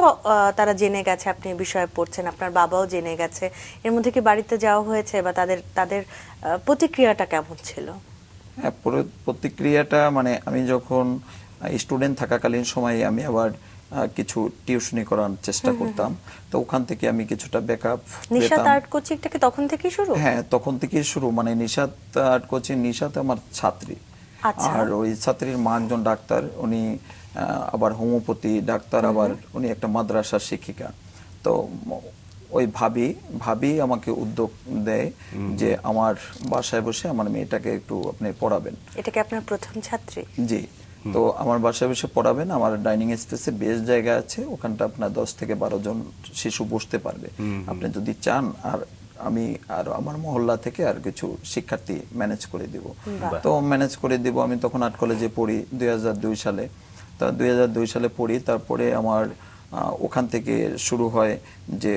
তারা জেনে গেছে আপনি এই বিষয়ে পড়ছেন, আপনার বাবাও জেনে গেছে, এর মধ্যে কি বাড়িতে যাওয়া হয়েছে বা তাদের প্রতিক্রিয়াটা কেমন ছিল? হ্যাঁ, প্রতিক্রিয়াটা মানে আমি যখন স্টুডেন্ট থাকাকালীন সময়ে আমি আবার কিছু টিউশনি করার চেষ্টা করতাম, তো ওখান থেকে আমি কিছুটা ব্যাকআপ নিশাত পেতাম। আর্ট কোচিংটা কি তখন থেকেই শুরু? হ্যাঁ, তখন থেকেই শুরু। মানে নিশাত আর্ট কোচিং, নিশাত আমার ছাত্রী। আচ্ছা। আর ওই ছাত্রীর মা একজন ডাক্তার, উনি আবার হোমিওপ্যাথি ডাক্তার, আবার উনি একটা মাদ্রাসার শিক্ষিকা। তো ওই ভাবি আমাকে উদ্যোগ দেয় যে আমার বাসায় বসে আমার মেয়েটাকে একটু আপনি পড়াবেন। এটা কি আপনার প্রথম ছাত্রী? জি। তো আমার বাসায় বসে পড়াবেন, আমার ডাইনিং স্পেসে বেশ জায়গা আছে, ওখানটা আপনার 10 থেকে 12 জন শিশু বসতে পারবে আপনি যদি চান। আর আমি আর আমার মহল্লা থেকে আর কিছু শিক্ষার্থী ম্যানেজ করে দিব। তো ম্যানেজ করে দিব। আমি তখন আর্ট কলেজে পড়ি 2002 সালে। তা 2002 সালে পড়ি। তারপরে আমার ওখান থেকে শুরু হয় যে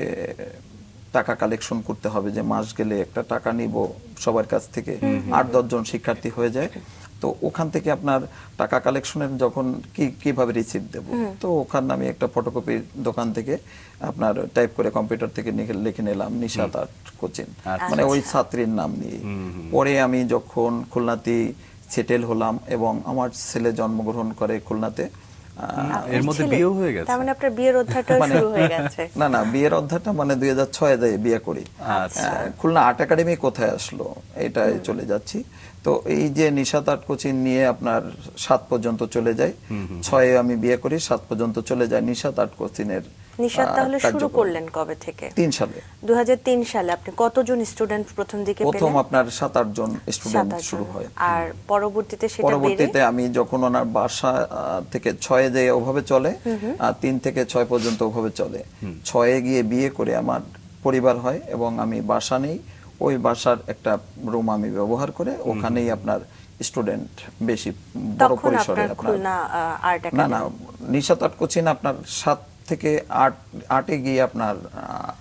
টাকা কালেকশন করতে হবে, যে মাস গেলে একটা টাকা নিব সবার কাছ থেকে। 8-10 জন শিক্ষার্থী হয়ে যায়। তো ওখান থেকে আপনার টাকা কালেকশনের যখন কিভাবে রিসিভ দেব, তো ওখানে আমি একটা ফটোকপির দোকান থেকে আপনার টাইপ করে কম্পিউটার থেকে লিখে নিলাম নিশাত আর্ট কোচিং, মানে ওই ছাত্রীর নাম নিয়ে। পরে আমি যখন খুলনাতে সেটেল হলাম এবং আমার ছেলে জন্মগ্রহণ করে খুলনাতে। এর মধ্যে বিয়েও হয়ে গেছে? তার মানে আপনার বিয়ের অধ্যায়টা শুরু হয়ে গেছে? না, বিয়ের অধ্যায়টা মানে 2006 এ বিয়ে করি। খুলনা আর্ট একাডেমি কোথায় আসলো, এটাই চলে যাচ্ছি। তো এই যে নিশাত আর্ট কোচিং নিয়ে আপনার 7 পর্যন্ত চলে যায়। 6 এ আমি বিয়ে করি, 7 পর্যন্ত চলে যায় নিশাত আর্ট কোচিং এর। নিশাত তাহলে শুরু করলেন কবে থেকে? 3 সালে। 2003 সালে আপনি কতজন স্টুডেন্ট প্রথম দিকে পেলেন? প্রথম আপনার 7-8 জন স্টুডেন্ট 7-8 শুরু জন। হয়। আর পরবর্তীতে সেটা পরবর্তীতে আমি যখন ওনার বাসা থেকে 6 এ যাই ওভাবে চলে, 3 থেকে 6 পর্যন্ত ওভাবে চলে। 6 এ গিয়ে বিয়ে করে আমার পরিবার হয় এবং আমি বাসা নেই। ওই বাসার একটা রুম আমি ব্যবহার করে ওখানেই আপনার স্টুডেন্ট বেশি বড় তখন পরিসরে আপনার খুলনা আর্ট না একাডেমি নিশাত আর্ট কোচিং আপনার 7 থেকে 8 গিয়ে আপনার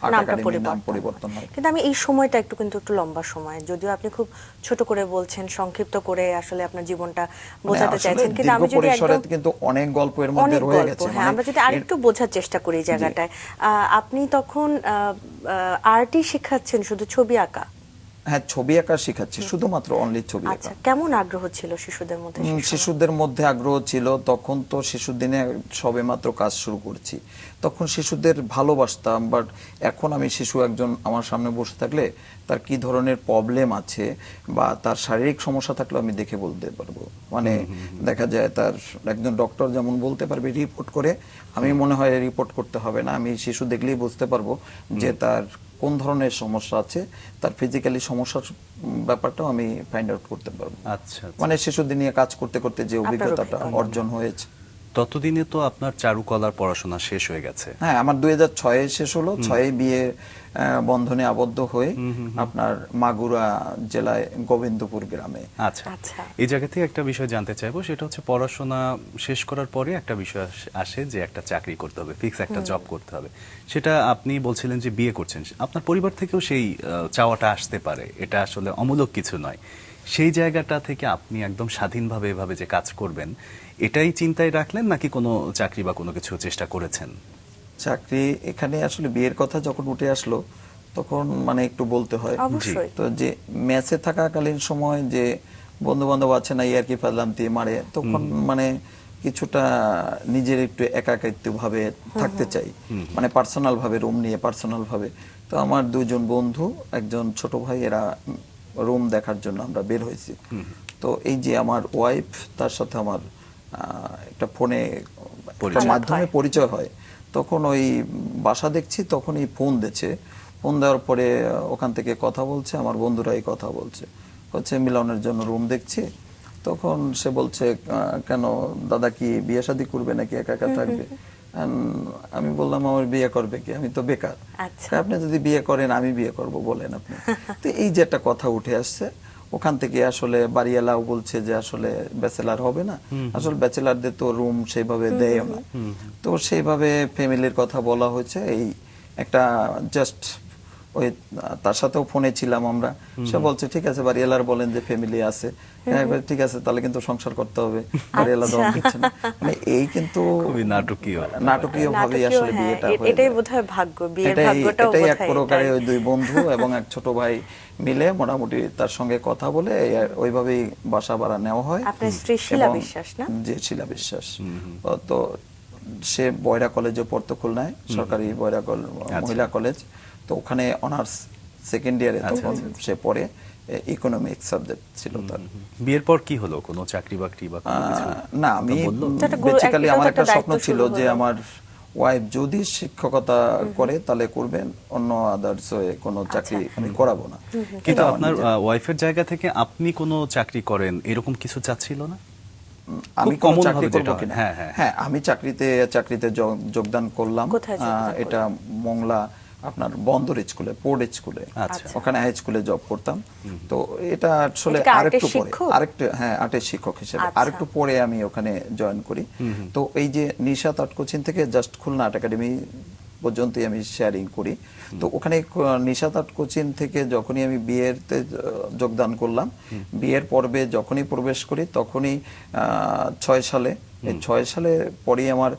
আর্ট নামটা একাডেমির নাম পরিবর্তন হয়। কিন্তু আমি এই সময়টা একটু লম্বা সময়, যদিও আপনি খুব ছোট করে বলছেন, সংক্ষিপ্ত করে আসলে আপনার জীবনটা বোঝাতে আসলে চাইছেন, কিন্তু আমি দীর্ঘ যদি পরিসরে একদম কিন্তু অনেক গল্প এর মধ্যে অনেক রয়ে গল্প, গেছে। হ্যাঁ, আমরা যদি আরেকটু বোঝার চেষ্টা করি এই জায়গাটায়, আপনি তখন আর্টই শেখাচ্ছেন, শুধু ছবি আঁকা? হ্যাঁ, ছবি আঁকা শেখাচ্ছি, শুধুমাত্র অনলি ছবি আঁকা। আচ্ছা, কেমন আগ্রহ ছিল শিশুদের মধ্যে? শিশুদের মধ্যে আগ্রহ ছিল। তখন তো শিশুর দিনে সবেমাত্র কাজ শুরু করছি, তখন শিশুদের ভালোবাসতাম। বাট এখন আমি শিশু একজন আমার সামনে বসে থাকলে তার কি ধরনের প্রবলেম আছে বা তার শারীরিক সমস্যা থাকলে আমি দেখে বলতে পারবো। মানে দেখা যায় তার একজন ডক্টর যেমন বলতে পারবে রিপোর্ট করে, আমি মনে হয় রিপোর্ট করতে হবে না, আমি শিশু দেখলেই বুঝতে পারবো যে তার কোন ধরনের সমস্যা আছে, তার ফিজিক্যালি সমস্যার ব্যাপারটাও আমি ফাইন্ড আউট করতে পারবো। আচ্ছা। মানে শিশুদের নিয়ে কাজ করতে করতে যে অভিজ্ঞতাটা অর্জন হয়েছে। ততদিনে তো আপনার চারুকলার পড়াশোনা শেষ হয়ে গেছে? হ্যাঁ, আমার 2006 শেষ হলো। 6 বিয়ে বন্ধনে আবদ্ধ হয়ে আপনার মাগুরা জেলায় গোবিন্দপুর গ্রামে। আচ্ছা, এই জায়গা থেকে একটা বিষয় জানতে চাইবো, সেটা হচ্ছে পড়াশোনা শেষ করার পরে একটা বিষয় আসে যে একটা চাকরি করতে হবে, ফিক্স একটা জব করতে হবে। সেটা আপনি বলছিলেন যে বিয়ে করছেন, আপনার পরিবার থেকেও সেই চাওয়াটা আসতে পারে, এটা আসলে অমূলক কিছু নয়। সেই জায়গাটা থেকে আপনি একদম স্বাধীনভাবে এভাবে যে কাজ করবেন, এটাই চিন্তায় রাখলেন নাকি কোনো চাকরি বা কোনো কিছু চেষ্টা করেছেন? চাকরি এখানে আসলে বিয়ের কথা যখন উঠে আসলো তখন মানে একটু বলতে হয়। তো যে ম্যাচে থাকাকালীন সময় যে বন্ধু বান্ধব আছে না, ইয়ার কি ফাজলামতি মারে, তখন মানে কিছুটা নিজের একটু একাকিত্ব ভাবে থাকতে চাই, মানে পার্সোনাল ভাবে রুম নিয়ে পার্সোনাল ভাবে। তো আমার 2 জন বন্ধু, একজন ছোট ভাই, এরা রুম দেখার জন্য আমরা বের হয়েছি। তো এই যে আমার ওয়াইফ, তার সাথে আমার একটা ফোনে পরিচয় মাধ্যমে পরিচয় হয়, তখন ওই বাসা দেখছি, তখনই ফোন দিচ্ছে। ফোন দেওয়ার পরে ওখান থেকে কথা বলছে, আমার বন্ধুরাই কথা বলছে, হচ্ছে মিলনের জন্য রুম দেখছি। তখন সে বলছে কেন দাদা কি বিয়ে শাদী করবে নাকি একা একা থাকবে? আমি বললাম আমার বিয়ে করবে কি, আমি তো বেকার। আচ্ছা। আপনি যদি বিয়ে করেন আমি বিয়ে করব বলেন আপনি। তো এই যে একটা কথা উঠে আসছে, ওখান থেকে আসলে বাড়িওয়ালাও বলছে যে আসলে ব্যাচেলার হবে না, আসলে ব্যাচেলারদের তো রুম সেইভাবে দেয়ও না। তো সেইভাবে ফ্যামিলির কথা বলা হয়েছে। এই একটা জাস্ট ওই তার সাথেও ফোনে ছিলাম আমরা, সে বলছে ঠিক আছে বাড়িওয়ালার বলেন যে ফ্যামিলি আছে, ঠিক আছে তাহলে কিন্তু সংসার করতে হবে, বাড়িওয়ালা দম দিচ্ছে না। মানে এই কিন্তু খুবই নাটকীয় ভাবে নাটকীয়, আসলে হ্যাঁ, বিয়েটা হয়ে এটাই যায়। বোধহয় ভাগ্য, বিয়ের ভাগ্যটাও এটাই এক বোধহয় প্রকারে এটাই। ওই দুই বন্ধু এবং এক ছোট ভাই মিলে মোটামুটি তার সঙ্গে কথা বলে ওইভাবেই বাসা ভাড়া নেওয়া হয়। আপনার স্ত্রী শিলা এবং বিশ্বাস না? জি, শিলা বিশ্বাস। তো সে বয়রা কলেজে পড়তো, খুলনায় সরকারি বয়রা মহিলা কলেজ। তো ওখানে অনার্স সেকেন্ড ইয়ারে তখন সে পড়ে, ইকোনমিক সাবজেক্ট ছিল তার। বিয়ের পর কি হলো, কোনো চাকরি বাকরি বা কোনো কিছু? না, আমি বললো? বেসিক্যালি আমার একটা একটা স্বপ্ন দায়িত্ব ছিল শুরু যে হলো। আমার ওয়াইফ যদি শিক্ষকতা করে তাহলে করবেন, অন্য আদার্স কোনো চাকরি আমি করাবো না। কিন্তু এটা আমার আপনার নিজের- ওয়াইফের জায়গা থেকে আপনি কোনো চাকরি করেন এরকম কিছু চাচ্ছিল না? আমি খুব কোনো common চাকরি ভাবে করবো যেটা কিনা, হয়। হ্যাঁ, হ্যাঁ। হ্যাঁ আমি চাকরিতে যোগদান করলাম। কোথায় যোগদান এটা মোংলা আপনার বন্দর স্কুলে, পোর্ট স্কুলে, আচ্ছা। ওখানে হাই স্কুলে জব করতাম। তো এটা আসলে এটা কি আরেকটু আর্টের পরে, শিক্ষক? আর্টের শিক্ষক হিসেবে আচ্ছা। আরেকটু পরে আমি ওখানে জয়েন করি। তো এই যে নিশাত আর্ট কোচিং থেকে জাস্ট খুলনা আর্ট একাডেমি পর্যন্তই আমি শেয়ারিং করি। তো ওখানে নিশাত আর্ট কোচিং থেকে যখনই আমি বিয়েতে যোগদান করলাম, বিয়ের পর্বে যখনই প্রবেশ করি তখনই 6 সালে, এই 6 সালে পরেই আমার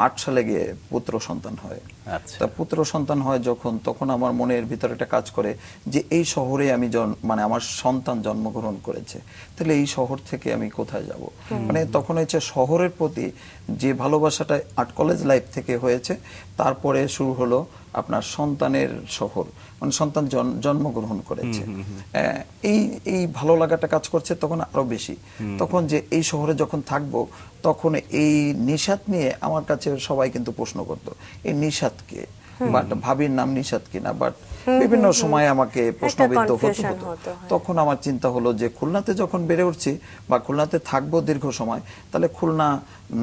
8 সালে গিয়ে পুত্র সন্তান হয়। আচ্ছা। তা পুত্র সন্তান হয় যখন, তখন আমার মনের ভিতরে একটা কাজ করে যে এই শহরে আমি মানে আমার সন্তান জন্মগ্রহণ করেছে, তাহলে এই শহর থেকে আমি কোথায় যাব? মানে তখন হচ্ছে শহরের প্রতি যে ভালোবাসাটা আর্ট কলেজ লাইফ থেকে হয়েছে, তারপরে শুরু হলো আপনার সন্তানের শহর, মানে সন্তান জন্মগ্রহণ করেছে। এই ভালো লাগাটা কাজ করছে তখন আরো বেশি। তখন যে এই শহরে যখন থাকবো, তখন এই নিশাত নিয়ে আমার কাছে সবাই কিন্তু প্রশ্ন করতো, এই নিশাতকে, বাট ভাবির নাম নিশাত কিনা, বাট বিভিন্ন সময় আমাকে প্রশ্নবিদ্ধ confusion হতো। হতো, হ্যাঁ। তখন আমার চিন্তা হলো যে খুলনাতে যখন বেড়ে উঠছি বা খুলনাতে থাকবো দীর্ঘ সময়, তাহলে খুলনা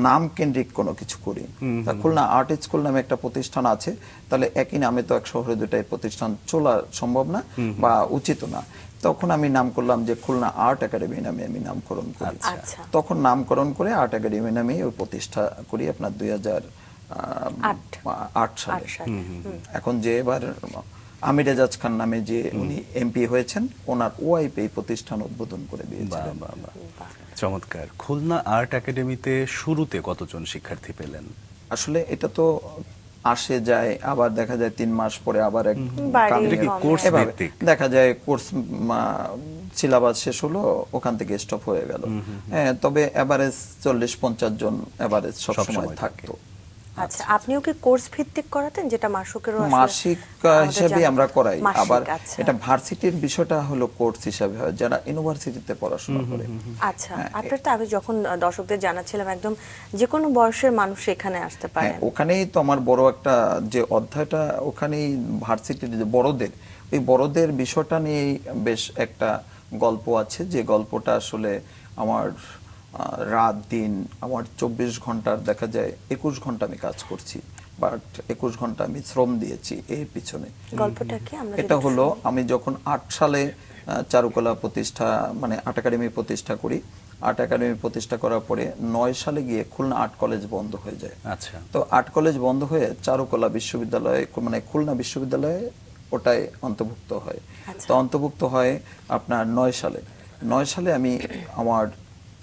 নাম কেন্দ্রিক কোনো কিছু করি। তা খুলনা আর্ট স্কুল নামে একটা প্রতিষ্ঠান আছে, তাহলে একই নামে তো এক শহরে দুটাই প্রতিষ্ঠান চলা সম্ভব না বা উচিত না। তখন আমি নাম করলাম যে খুলনা আর্ট একাডেমি নামে আমি নামকরণ করি। আচ্ছা। তখন নামকরণ করে আর্ট একাডেমি নামে ওই প্রতিষ্ঠা করি আপনার 2008 সালে। এখন যে এবার আমির এজাজ খান নামে যে উনি এমপি হয়েছেন, ওনার ওয়াইফ এই প্রতিষ্ঠান উদ্বোধন করে বাহ, দিয়েছিলেন। বাহ, বাহ। চমৎকার। খুলনা আর্ট একাডেমিতে শুরুতে কতজন শিক্ষার্থী পেলেন? আসলে এটা তো আসে যায়, আবার দেখা যায় 3 মাস পরে আবার এক বাড়ে কামিয়ে- এটা কি কমে। কোর্স এভাবে ভিত্তিক? দেখা যায় কোর্স সিলেবাস শেষ হলো, ওখান থেকে স্টপ হয়ে গেল। হ্যাঁ, তবে এভারেজ 40-50 জন এভারেজ সবসময় সবসময় থাকতো। আচ্ছা, আপনিও কি কোর্স ভিত্তিক করাতেন, যেটা মাসিকেরও আসলে মাসিক আমাদের হিসেবে জানা- আমরা করাই। মাসিক, আবার আচ্ছা। এটা ভার্সিটির বিষয়টা হলো কোর্স হিসাবে হয় যারা ইউনিভার্সিটিতে পড়াশোনা করে। আচ্ছা, আপনার তো আমি যখন দর্শকদের জানাচ্ছিলাম, একদম যে কোনো বয়সের মানুষ এখানে আসতে হ্যাঁ, পারেন। ওখানেই তো আমার বড় একটা যে অধ্যায়টা, ওখানেই ভার্সিটির যে বড়দের, ওই বড়দের বিষয়টা নিয়েই বেশ একটা গল্প আছে, যে গল্পটা আসলে আমার রাত দিন আমার 24 ঘন্টার দেখা যায় 21 ঘন্টা আমি কাজ করছি, বাট 21 ঘন্টা আমি শ্রম দিয়েছি এর পিছনে। গল্পটা কি আমরা এটা যদি হলো, শুনি? আমি যখন 8 সালে চারুকলা প্রতিষ্ঠা মানে আর্ট একাডেমি প্রতিষ্ঠা করি, আর্ট একাডেমি প্রতিষ্ঠা করার পরে 9 সালে গিয়ে খুলনা আর্ট কলেজ বন্ধ হয়ে যায়। আচ্ছা। তো আর্ট কলেজ বন্ধ হয়ে চারুকলা বিশ্ববিদ্যালয়ে, মানে খুলনা বিশ্ববিদ্যালয়ে ওটাই অন্তর্ভুক্ত হয়। আচ্ছা। তো অন্তর্ভুক্ত হয় আপনার 9 সালে আমি আমার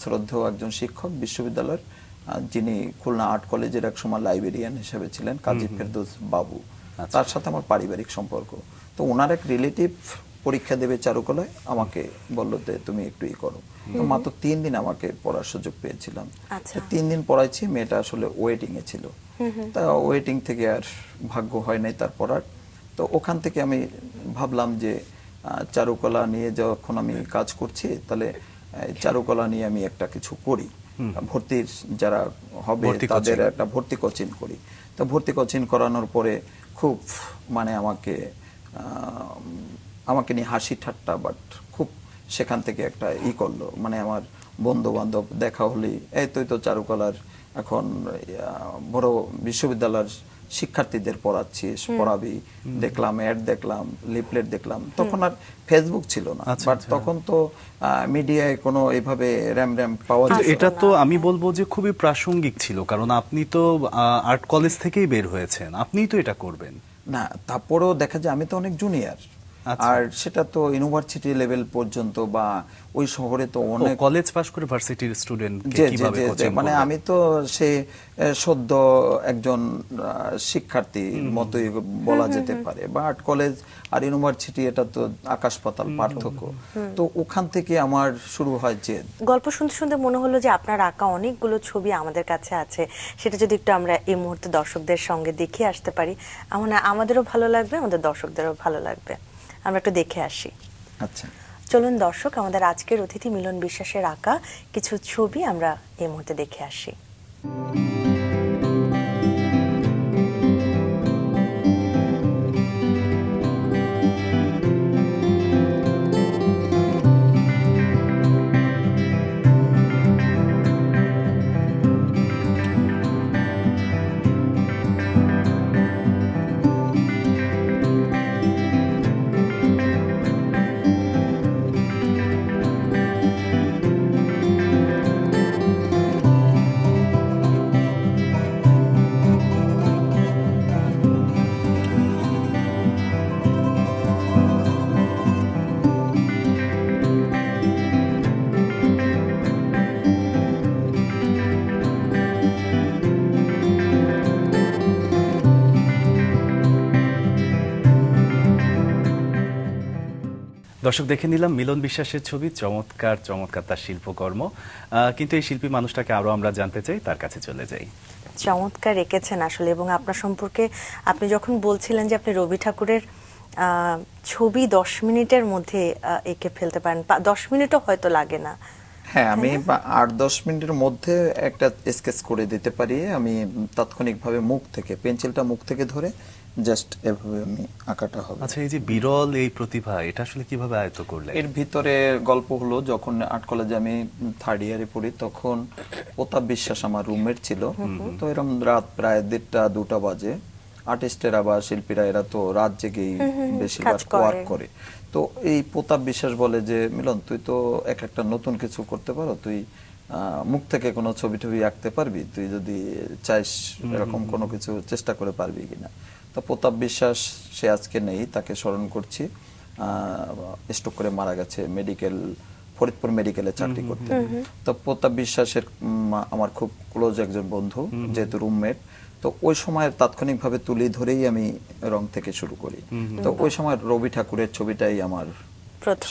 শ্রদ্ধেয় একজন শিক্ষক বিশ্ববিদ্যালয়ের, যিনি খুলনা আর্ট কলেজের এক সময় লাইব্রেরিয়ান হিসেবে ছিলেন, কাজী ফেরদৌস বাবু, আচ্ছা। তার সাথে আমার পারিবারিক সম্পর্ক। তো ওনার এক রিলেটিভ পরীক্ষা দেবে চারুকলায়, আমাকে বললো যে তুমি একটু করো। তো মাত্র 3 দিন আমাকে পড়ার সুযোগ পেয়েছিলাম। আচ্ছা। 3 দিন পড়াইছি, মেয়েটা আসলে ওয়েটিং এ ছিল। তা ওয়েটিং থেকে আর ভাগ্য হয় নাই তার পড়ার। তো ওখান থেকে আমি ভাবলাম যে চারুকলা নিয়ে যখন আমি কাজ করছি, তাহলে এই চারুকলা নিয়ে আমি একটা কিছু করি, ভর্তির যারা হবে ভর্তি তাদের coaching। একটা ভর্তি কোচিং করি। তো ভর্তি কোচিং করানোর পরে খুব মানে আমাকে নিয়ে হাসি ঠাট্টা, বাট খুব সেখান থেকে একটা করলো, মানে আমার বন্ধু বান্ধব দেখা হলেই এই তুই তো চারুকলার এখন বড় বিশ্ববিদ্যালয়ের শিক্ষার্থীদের পড়াবি, দেখলাম অ্যাড দেখলাম, লিফলেট দেখলাম। তখন আর ফেসবুক ছিল না, আচ্ছা, বাট আচ্ছা। তখন তো মিডিয়ায় কোনো এইভাবে র্যাম পাওয়া কিন্তু যেত না। এটা তো আমি বলবো যে খুবই প্রাসঙ্গিক ছিল, কারণ আপনি তো আর্ট কলেজ থেকেই বের হয়েছেন, আপনিই তো এটা করবেন। না, তারপরেও দেখা যায় আমি তো অনেক জুনিয়র, আচ্ছা। আর সেটা তো ইউনিভার্সিটি লেভেল পর্যন্ত, বা ওই শহরে তো অনেক কলেজ পাশ করে ভার্সিটির স্টুডেন্ট যে কিভাবে কোচিং মানে করবেন? আমি তো সে সদ্য একজন শিক্ষার্থী মতোই বলা যেতে পারে, বা আর্ট কলেজ আর ইউনিভার্সিটি এটা তো আকাশ পাতাল পার্থক্য। তো ওখান থেকে আমার শুরু হয় জেদ। গল্প শুনতে শুনতে মনে হলো যে আপনার আঁকা অনেকগুলো ছবি আমাদের কাছে আছে, সেটা যদি একটু আমরা এই মুহূর্তে দর্শকদের সঙ্গে দেখে আসতে পারি, আমাদেরও ভালো লাগবে, আমাদের দর্শকদেরও ভালো লাগবে। আমরা একটু দেখে আসি। আচ্ছা, চলুন দর্শক, আমাদের আজকের অতিথি মিলন বিশ্বাসের আঁকা কিছু ছবি আমরা এই মুহূর্তে দেখে আসি। দর্শক, দেখে নিলাম মিলন বিশ্বাসের ছবি, চমৎকার চমৎকার তার শিল্পকর্ম। কিন্তু এই শিল্পী মানুষটাকে আরো আমরা জানতে চাই, তার কাছে চলে যাই। চমৎকার এঁকেছেন আসলে, এবং আপনার সম্পর্কে আপনি যখন বলছিলেন যে আপনি রবি ঠাকুরের ছবি 10 মিনিটের মধ্যে এঁকে ফেলতে পারেন, 10 মিনিটও হয়তো লাগে না। হ্যাঁ, আমি 8-10 মিনিটের মধ্যে একটা স্কেচ করে দিতে পারি। আমি তাৎক্ষণিকভাবে পেন্সিলটা মুখ থেকে ধরে জাস্ট এভাবে আমি আঁকাটা হবে। আচ্ছা, এই যে বিরল এই প্রতিভা, এটা আসলে কিভাবে আয়ত্ত করলেন? এর ভিতরে গল্প হলো, যখন আর্ট কলেজে আমি 3rd ইয়ারে পড়ি, তখন প্রতাপ বিশ্বাস আমার রুমমেট ছিল। তো এরকম রাত প্রায় 1:30-2টা বাজে। আর্টিস্টেরা বা শিল্পীরা এরা তো রাত জেগেই বেশিরভাগ ওয়ার্ক করে। তো এই প্রতাপ বিশ্বাস বলে যে, মিলন তুই তো একটা নতুন কিছু করতে পারো, তুই মুখ থেকে কোনো ছবি টবি আঁকতে পারবি, তুই যদি চাইস এরকম কোনো কিছু চেষ্টা করে পারবি কিনা। তো প্রতাপ বিশ্বাস, সে আজকে নেই, তাকে স্মরণ করছি। স্ট্রোক করে মারা গেছে, ফরিদপুর মেডিকেলে চাকরি করতে। তো প্রতাপ বিশ্বাসের আমার খুব ক্লোজ একজন বন্ধু, যেহেতু রুমমেট। তো ওই সময় তাৎক্ষণিকভাবে তুলি ধরেই আমি রং থেকে শুরু করি। তো ওই সময় রবি ঠাকুরের ছবিটাই আমার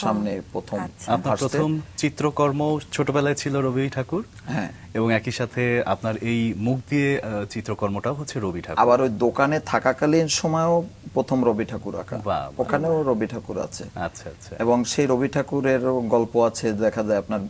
সামনে প্রথম। আপনার প্রথম চিত্রকর্ম ছোটবেলায় ছিল রবি ঠাকুর। হ্যাঁ, এবং একই সাথে আপনার এই মুখ দিয়ে চিত্রকর্মটাও হচ্ছে রবি ঠাকুর। আবার ওই দোকানে থাকাকালীন সময়ও প্রথম রবি ঠাকুর আঁকা, বাহ, বাহ। ওখানেও রবি ঠাকুর আছে। আচ্ছা আচ্ছা। এবং সেই রবি ঠাকুরের গল্প আছে, দেখা যায় আপনার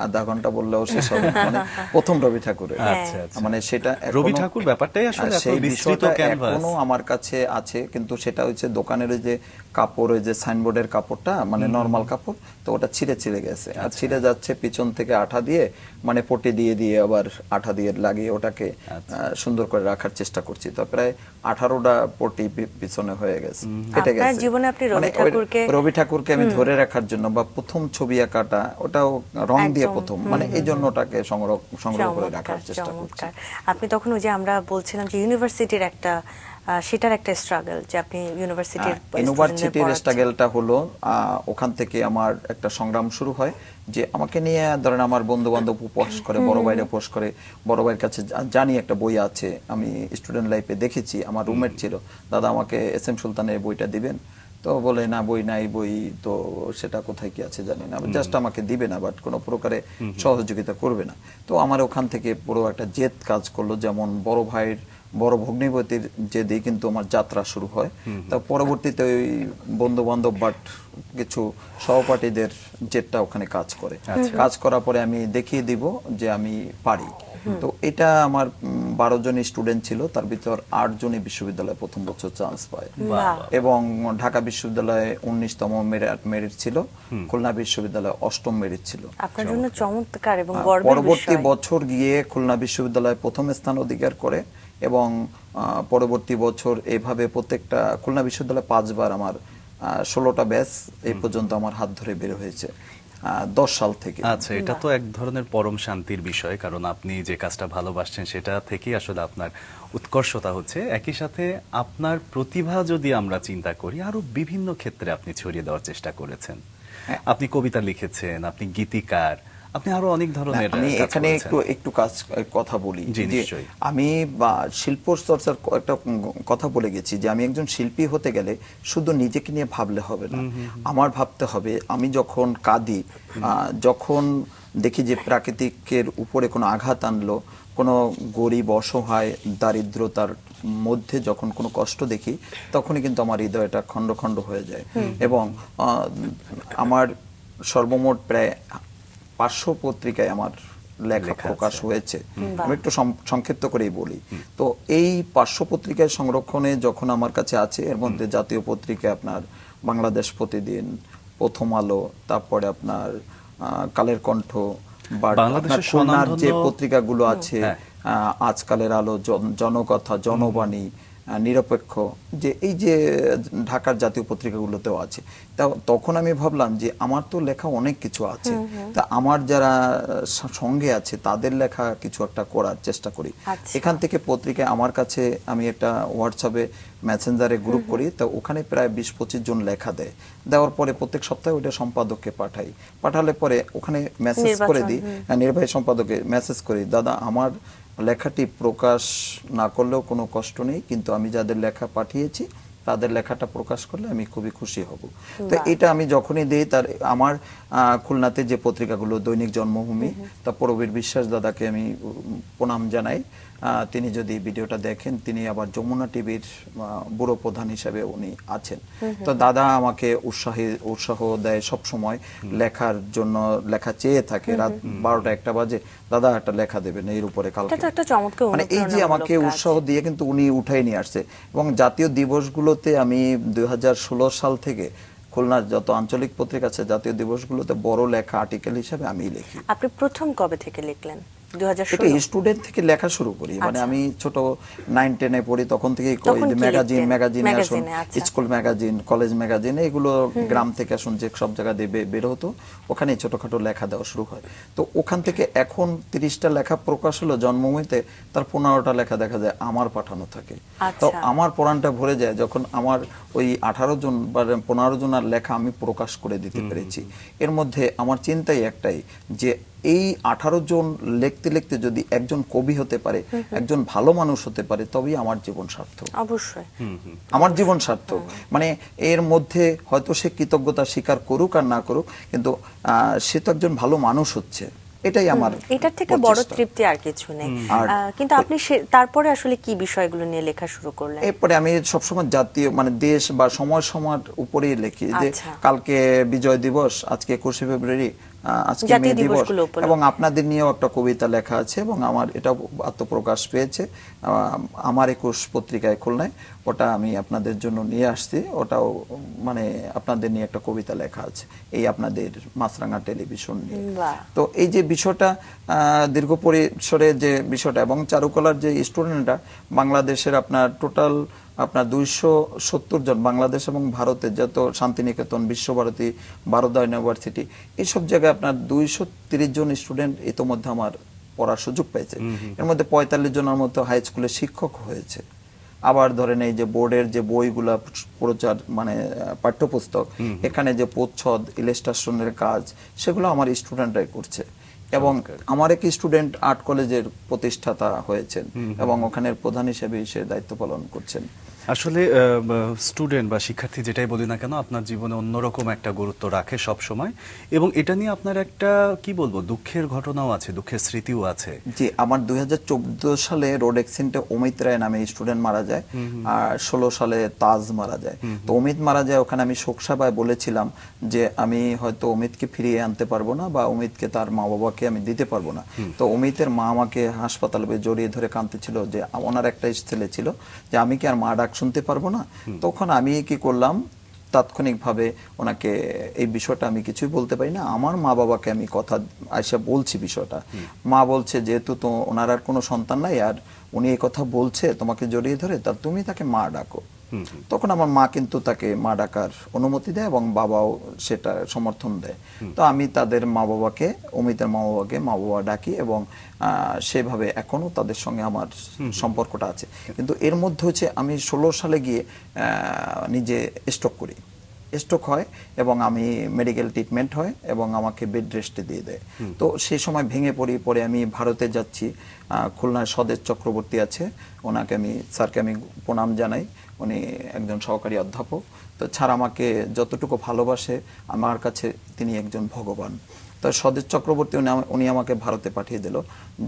আধা ঘন্টা বললেও শেষ হবে, মানে প্রথম রবি ঠাকুরের। আচ্ছা আচ্ছা। মানে সেটা রবি ঠাকুর ব্যাপারটাই আসলে এত সেই বিস্তৃত বিষয়টা ক্যানভাস। এখনো আমার কাছে আছে, কিন্তু সেটা হচ্ছে দোকানের ওই যে কাপড়, ওই যে সাইনবোর্ডের কাপড়টা, মানে নরমাল কাপড়, তো ওটা ছিঁড়ে গেছে, আর ছিঁড়ে যাচ্ছে পিছন থেকে আঠা দিয়ে, মানে পটি দিয়ে আবার আঠা দিয়ে লাগিয়ে ওটাকে সুন্দর করে রাখার চেষ্টা করছি। তো প্রায় 18টা পটি পিছনে হয়ে গেছে, কেটে আপনার গেছে। জীবনে আপনি মানে রবি ঠাকুরকে আমি ধরে রাখার জন্য, বা প্রথম ছবি আঁকাটা ওটাও রং দিয়ে প্রথম, মানে এই জন্য ওটাকে সংগ্রহ করে রাখার চেষ্টা করছি। আপনি তখন ওই যে আমরা বলছিলাম যে ইউনিভার্সিটির একটা সেটার একটা স্ট্রাগল, যে আপনি ইউনিভার্সিটির স্ট্রাগলটা হলো, ওখান থেকে আমার একটা সংগ্রাম শুরু হয়, যে আমাকে নিয়ে ধরেন আমার বন্ধু বান্ধব উপোস করে, বড় ভাইরা উপোস করে, বড় ভাইয়ের কাছে জানি একটা বই আছে, আমি স্টুডেন্ট লাইফে দেখেছি, আমার রুমমেট ছিল, দাদা আমাকে SM সুলতানের বইটা দিবেন। তো বলে না, বই নাই, বই তো সেটা কোথায় কি আছে জানি না, জাস্ট আমাকে দিবে না, বাট কোনো প্রকারে সহযোগিতা করবে না। তো আমার ওখান থেকে পুরো একটা জেদ কাজ করলো, যেমন বড় ভাইয়ের বড় ভগ্নিপতির যে দিয়ে কিন্তু আমার যাত্রা শুরু হয়। তা পরবর্তীতে ওই বন্ধু বান্ধব বাট কিছু সহপাঠীদের জেটটা ওখানে কাজ করে, কাজ করার পরে আমি দেখিয়ে দিব যে আমি পারি। তো এটা আমার 12 জন স্টুডেন্ট ছিল, তার ভিতর 8 জনই বিশ্ববিদ্যালয়ে প্রথম বছর চান্স পায় বাহ। এবং ঢাকা বিশ্ববিদ্যালয়ে 19তম মেরিট ছিল, খুলনা বিশ্ববিদ্যালয়ে 8ম মেরিট ছিল। আপনার জন্য চমৎকার এবং গর্বের পরবর্তী বিষয়। বছর গিয়ে খুলনা বিশ্ববিদ্যালয়ে প্রথম স্থান অধিকার করে এবং পরবর্তী বছর এইভাবে প্রত্যেকটা খুলনা বিশ্ববিদ্যালয়ে 5 বার আমার 16টা ব্যাচ এই পর্যন্ত আমার হাত ধরে বের হয়েছে 10 সাল থেকে। আচ্ছা, এটা তো এক ধরনের পরম শান্তির বিষয়, কারণ আপনি যে কাজটা ভালোবাসছেন সেটা থেকেই আসলে আপনার উৎকর্ষতা হচ্ছে। একই সাথে আপনার প্রতিভা যদি আমরা চিন্তা করি, আরো বিভিন্ন ক্ষেত্রে আপনি ছড়িয়ে দেওয়ার চেষ্টা করেছেন। আপনি কবিতা লিখেছেন, আপনি গীতিকার, আপনি আরো অনেক ধরনের আমি কাজ এখানে করেছেন। একটু কথা বলি জি, যে নিশ্চয়ই। আমি শিল্প চর্চার একটা কথা বলে গেছি যে আমি একজন শিল্পী হতে গেলে শুধু নিজেকে নিয়ে ভাবলে হবে না, আমার ভাবতে হবে আমি যখন কাঁদি, যখন দেখি যে প্রাকৃতিকের উপরে কোনো আঘাত আনলো, কোনো গরিব অসহায় দারিদ্রতার মধ্যে যখন কোনো কষ্ট দেখি, তখনই কিন্তু আমার হৃদয়টা খণ্ড খণ্ড হয়ে যায়। এবং আমার সর্বমোট প্রায় 500 পত্রিকায় আমার লেখা প্রকাশ হয়েছে। আমি একটু সংক্ষিপ্ত করেই বলি। তো এই 500 পত্রিকায় সংরক্ষণে যখন আমার কাছে আছে, এর মধ্যে জাতীয় পত্রিকায় আপনার বাংলাদেশ প্রতিদিন, প্রথম আলো, তারপরে আপনার কালের কণ্ঠ, বা বাংলাদেশের খুলনার যে স্বনামধন্য পত্রিকাগুলো আছে, আজকালের আলো, জনকথা, জনবাণী, নিরপেক্ষ, যে এই যে ঢাকার জাতীয় পত্রিকাগুলোতেও আছে। তখন আমি ভাবলাম যে আমার তো লেখা অনেক কিছু আছে, তা আমার যারা সঙ্গে আছে তাদের লেখা কিছু একটা করার চেষ্টা করি। এখান থেকে পত্রিকায় আমার কাছে, আমি একটা হোয়াটসঅ্যাপে মেসেঞ্জারে গ্রুপ করি, তো ওখানে প্রায় 20-25 জন লেখা দেয়। দেওয়ার পরে প্রত্যেক সপ্তাহে ওইটা সম্পাদককে পাঠালে পরে ওখানে মেসেজ করে দিই, নির্বাহী সম্পাদককে মেসেজ করি, দাদা আমার লেখাটি প্রকাশ না করলেও কোনো কষ্ট নেই, কিন্তু আমি যাদের লেখা পাঠিয়েছি তাদের লেখাটা প্রকাশ করলে আমি খুবই খুশি হব। তো এটা আমি যখনই দিই, তার আমার খুলনাতে যে পত্রিকাগুলো, দৈনিক জন্মভূমি, তা প্রবীর বিশ্বাস দাদাকে আমি প্রণাম জানাই। তিনি যদি ভিডিওটা দেখেন, তিনি আবার যমুনা টিভির ব্যুরো প্রধান হিসেবে উনি আছেন। তো দাদা আমাকে উৎসাহ দেয় সব সময়, লেখার জন্য লেখা চেয়ে থাকে। রাত 12টা-1টা বাজে, দাদা একটা লেখা দেবেন এর উপরে কালকে। মানে এই যে আমাকে উৎসাহ দিয়ে কিন্তু উনি উঠাই নিয়ে আসছে। এবং জাতীয় দিবসগুলোতে আমি 2016 সাল থেকে খুলনার যত আঞ্চলিক পত্রিকা আছে, জাতীয় দিবসগুলোতে বড় লেখা আর্টিকেল হিসেবে আমি লিখি। আপনি প্রথম কবে থেকে লিখলেন? এটা 2016? স্টুডেন্ট থেকে লেখা শুরু করি, মানে আমি ছোট 9-10-এ পড়ি, তখন থেকেই তখন কি ম্যাগাজিনে আসুন, ম্যাগাজিনে, আচ্ছা। স্কুল ম্যাগাজিন, কলেজ ম্যাগাজিন, এগুলো গ্রাম থেকে আসুন যে সব জায়গা দিয়ে বের হতো, ওখানে ছোটখাটো লেখা দেওয়া শুরু হয়। তো ওখান থেকে এখন 30টা লেখা প্রকাশ হলো জন্মভূমিতে, তার 15টা লেখা দেখা যায় আমার পাঠানো থাকে। তো আমার পড়ানটা ভরে যায় যখন আমার ওই 18 জন বা 15 জনের লেখা আমি প্রকাশ করে দিতে পেরেছি। এর মধ্যে আমার চিন্তাই একটাই, যে এই 18 জন লিখতে লিখতে যদি একজন কবি হতে পারে, একজন ভালো মানুষ হতে পারে, তবেই আমার জীবন সার্থক। অবশ্যই আমার জীবন সার্থক। মানে এর মধ্যে হয়তো সে কৃতজ্ঞতা স্বীকার করুক আর না করুক, কিন্তু সে তো একজন ভালো মানুষ হচ্ছে, এটাই আমার এটার থেকে বড় তৃপ্তি আর কিছু নেই। কিন্তু আপনি তারপরে আসলে কি বিষয়গুলো নিয়ে লেখা শুরু করলেন? এরপরে আমি সবসময় জাতীয়, মানে দেশ বা সময় উপরেই লিখি, যে কালকে বিজয় দিবস, আজকে 21শে ফেব্রুয়ারি, আজকে মে দিবস, এবং আপনাদের নিয়েও একটা কবিতা লেখা আছে এবং আমার এটা আত্মপ্রকাশ পেয়েছে আমার 21 পত্রিকায় খুলনায়, ওটা আমি আপনাদের জন্য নিয়ে আসছি। ওটাও মানে আপনাদের নিয়ে একটা কবিতা লেখা আছে, এই আপনাদের মাছরাঙা টেলিভিশন নিয়ে। তো এই যে বিষয়টা, দীর্ঘ পরিসরে যে বিষয়টা, এবং চারুকলার যে স্টুডেন্টরা বাংলাদেশের আপনার টোটাল আপনার 270 জন, বাংলাদেশ এবং ভারতের যত শান্তিনিকেতন, বিশ্বভারতী, বারোদা ইউনিভার্সিটি, এইসব জায়গায় আপনার 230 জন স্টুডেন্ট ইতোমধ্যে আমার পড়ার সুযোগ পেয়েছে। এর মধ্যে 45 জনের মতো হাই স্কুলের শিক্ষক হয়েছে। আবার ধরেন এই যে বোর্ডের যে বইগুলা প্রচার, মানে পাঠ্যপুস্তক, এখানে যে প্রচ্ছদ, ইলাস্ট্রেশনের কাজ, সেগুলো আমার স্টুডেন্টরাই করছে। এবং আমার এক স্টুডেন্ট আর্ট কলেজের প্রতিষ্ঠাতা হয়েছেন এবং ওখানের প্রধান হিসেবে সে দায়িত্ব পালন করছেন। আসলে স্টুডেন্ট বা শিক্ষার্থী যেটাই বলি না কেন আপনার জীবনে অন্যরকম একটা গুরুত্ব রাখে সব সময়, এবং এটা নিয়ে আপনার একটা কি বলবো দুঃখের ঘটনাও আছে, দুঃখের স্মৃতিও আছে। জি, আমার 2014 সালে রোড অ্যাক্সিডেন্টে অমিত রায় নামে স্টুডেন্ট মারা যায়, আর 16 সালে তাজ মারা যায়। তো অমিত মারা যায়, ওখানে আমি শোক সভায় বলেছিলাম যে আমি হয়তো অমিতকে ফিরিয়ে আনতে পারবো না, বা অমিতকে তার মা বাবাকে আমি দিতে পারবো না। তো অমিতের মা আমাকে হাসপাতালে জড়িয়ে ধরে কাঁদতেছিল যে ওনার একটা ছেলে ছিল, যে আমি কি আর মা ডাক শুনতে পারবো না। তখন আমি কি করলাম, তাৎক্ষণিকভাবে ওনাকে এই বিষয়টা আমি কিছুই বলতে পারি না, আমার মা বাবাকে আমি কথা আইসা বলছি বিষয়টা। মা বলছে যেহেতু তো ওনার আর কোনো সন্তান নাই, আর উনি এই কথা বলছে তোমাকে জড়িয়ে ধরে, তা তুমি তাকে মা ডাকো। তখন আমার মা কিন্তু তাকে মা ডাকার অনুমতি দেয়, এবং বাবাও সেটা সমর্থন দেয়। তো আমি তাদের মা বাবাকে, অমিতের মা বাবাকে মা বাবা ডাকি, এবং সেভাবে এখনো তাদের সঙ্গে আমার সম্পর্কটা আছে। কিন্তু এর মধ্যে হচ্ছে আমি 16 সালে গিয়ে নিজে স্ট্রোক করি, স্ট্রোক হয়, এবং আমি মেডিকেল ট্রিটমেন্ট হয়, এবং আমাকে বেড রেস্টে দিয়ে দেয়। তো সেই সময় ভেঙে পড়ি, পরে আমি ভারতে যাচ্ছি, খুলনায় স্বদেশ চক্রবর্তী আছে, ওনাকে আমি, স্যারকে আমি প্রণাম জানাই, উনি একজন সহকারী অধ্যাপক। তো স্যার আমাকে যতটুকু ভালোবাসে, আমার কাছে তিনি একজন ভগবান। তো স্বদেশ চক্রবর্তী উনি আমাকে ভারতে পাঠিয়ে দিল,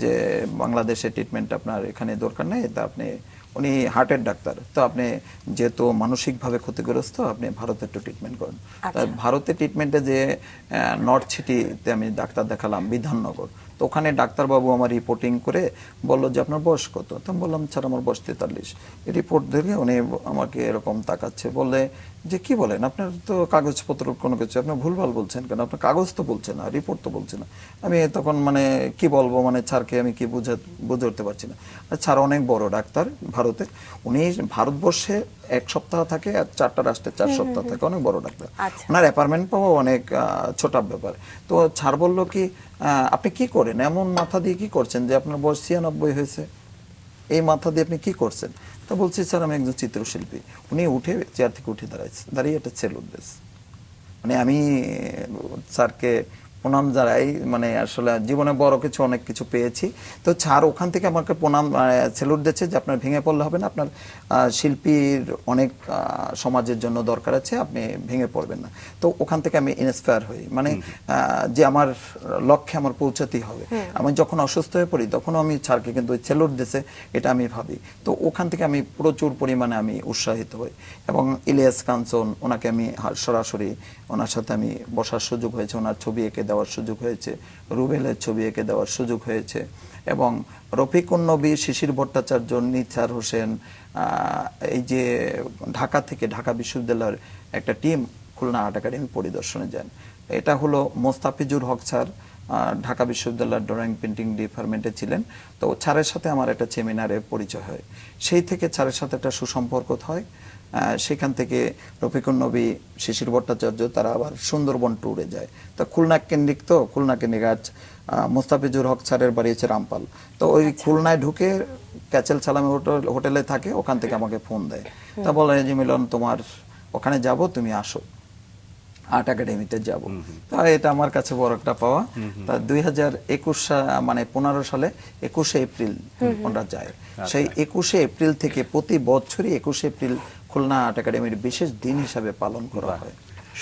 যে বাংলাদেশে ট্রিটমেন্ট আপনার এখানে দরকার নেই, তা আপনি, উনি হার্টের ডাক্তার, তো আপনি যেহেতু মানসিকভাবে ক্ষতিগ্রস্ত, আপনি ভারতে একটু ট্রিটমেন্ট করেন। তা ভারতে ট্রিটমেন্টে যে নর্থ সিটিতে আমি ডাক্তার দেখালাম, বিধাননগর। তো ওখানে ডাক্তারবাবু আমার রিপোর্টিং করে বললো যে আপনার বয়স কত। তো আমি বললাম স্যার আমার বয়স 43। রিপোর্ট দেখে উনি আমাকে এরকম তাকাচ্ছে, বললে যে কি বলেন, আপনার তো কাগজপত্র কোনো কিছু, আপনি ভুলভাল বলছেন কেন, আপনার কাগজ তো বলছে না, রিপোর্ট তো বলছে না। আমি তখন মানে কি বলবো, মানে স্যারকে আমি কি বুঝে উঠতে পারছি না। স্যার অনেক বড় ডাক্তার ভারতে, উনি ভারতবর্ষে 1 সপ্তাহ থাকে, আর 4টা রাষ্ট্রে 4 সপ্তাহ থাকে, অনেক বড় ডাক্তার। ওনার অ্যাপার্টমেন্ট পাওয়া অনেক ছোট ব্যাপার। তো স্যার বললো কি আপনি কি করেন, এমন মাথা দিয়ে কি করছেন যে আপনার বয়স 96 হয়েছে, এই মাথা দিয়ে আপনি কি করছেন। তো বলছি স্যার আমি একজন চিত্রশিল্পী। উনি উঠে চেয়ার থেকে উঠে দাঁড়িয়ে একটা সেলুট দিয়েছে। মানে আমি স্যারকে প্রণাম জানাই, মানে আসলে জীবনে বড় কিছু অনেক কিছু পেয়েছি। তো স্যার ওখান থেকে আমাকে প্রণাম স্যালুট দিচ্ছে যে আপনার ভেঙে পড়লে হবে না, আপনার শিল্পীর অনেক সমাজের জন্য দরকার আছে, আপনি ভেঙে পড়বেন না। তো ওখান থেকে আমি ইন্সপায়ার হই, মানে যে আমার লক্ষ্যে আমার পৌঁছাতেই হবে। আমি যখন অসুস্থ হয়ে পড়ি তখনও আমি স্যারকে কিন্তু ওই স্যালুট দিছে, এটা আমি ভাবি। তো ওখান থেকে আমি প্রচুর পরিমাণে আমি উৎসাহিত হই, এবং ইলিয়াস কাঞ্চন, ওনাকে আমি সরাসরি ওনার সাথে আমি বসার সুযোগ হয়েছে, ওনার ছবি এঁকে দেওয়ার সুযোগ হয়েছে, রুবেলের ছবি এঁকে দেওয়ার সুযোগ হয়েছে, এবং রফিকুন নবী, শিশির ভট্টাচার্য, নিসার হোসেন, এই যে ঢাকা থেকে, ঢাকা বিশ্ববিদ্যালয়ের একটা টিম খুলনা আর্ট একাডেমি পরিদর্শনে যান। এটা হলো মোস্তাফিজুর হক স্যার, ঢাকা বিশ্ববিদ্যালয়ের ড্রয়িং পেন্টিং ডিপার্টমেন্টে ছিলেন। তো স্যারের সাথে আমার একটা সেমিনারে পরিচয় হয়, সেই থেকে স্যারের সাথে একটা সুসম্পর্ক হয়। সেখান থেকে রফিকুন নবী, শিশির ভট্টাচার্য তারা আবার সুন্দরবন ট্যুরে যায়। তো খুলনা কেন্দ্রিক, তো খুলনা কেন্দ্রিক। আজ মোস্তাফিজুর হক স্যারের বাড়ি হচ্ছে রামপাল। তো ওই খুলনায় ঢুকে ক্যাচেল সালামী হোটেলে থাকে, ওখান থেকে আমাকে ফোন দেয়। তা বলে যে মিলন তোমার ওখানে যাব, তুমি আসো, আর্ট একাডেমিতে যাব। তা এটা আমার কাছে বড় একটা পাওয়া। তা 2021 মানে 15 সালে 21শে এপ্রিল আমরা যাই। সেই 21শে এপ্রিল থেকে প্রতি বছরই 21শে এপ্রিল খুলনা আর্ট একাডেমির বিশেষ দিন হিসাবে পালন করা হয়।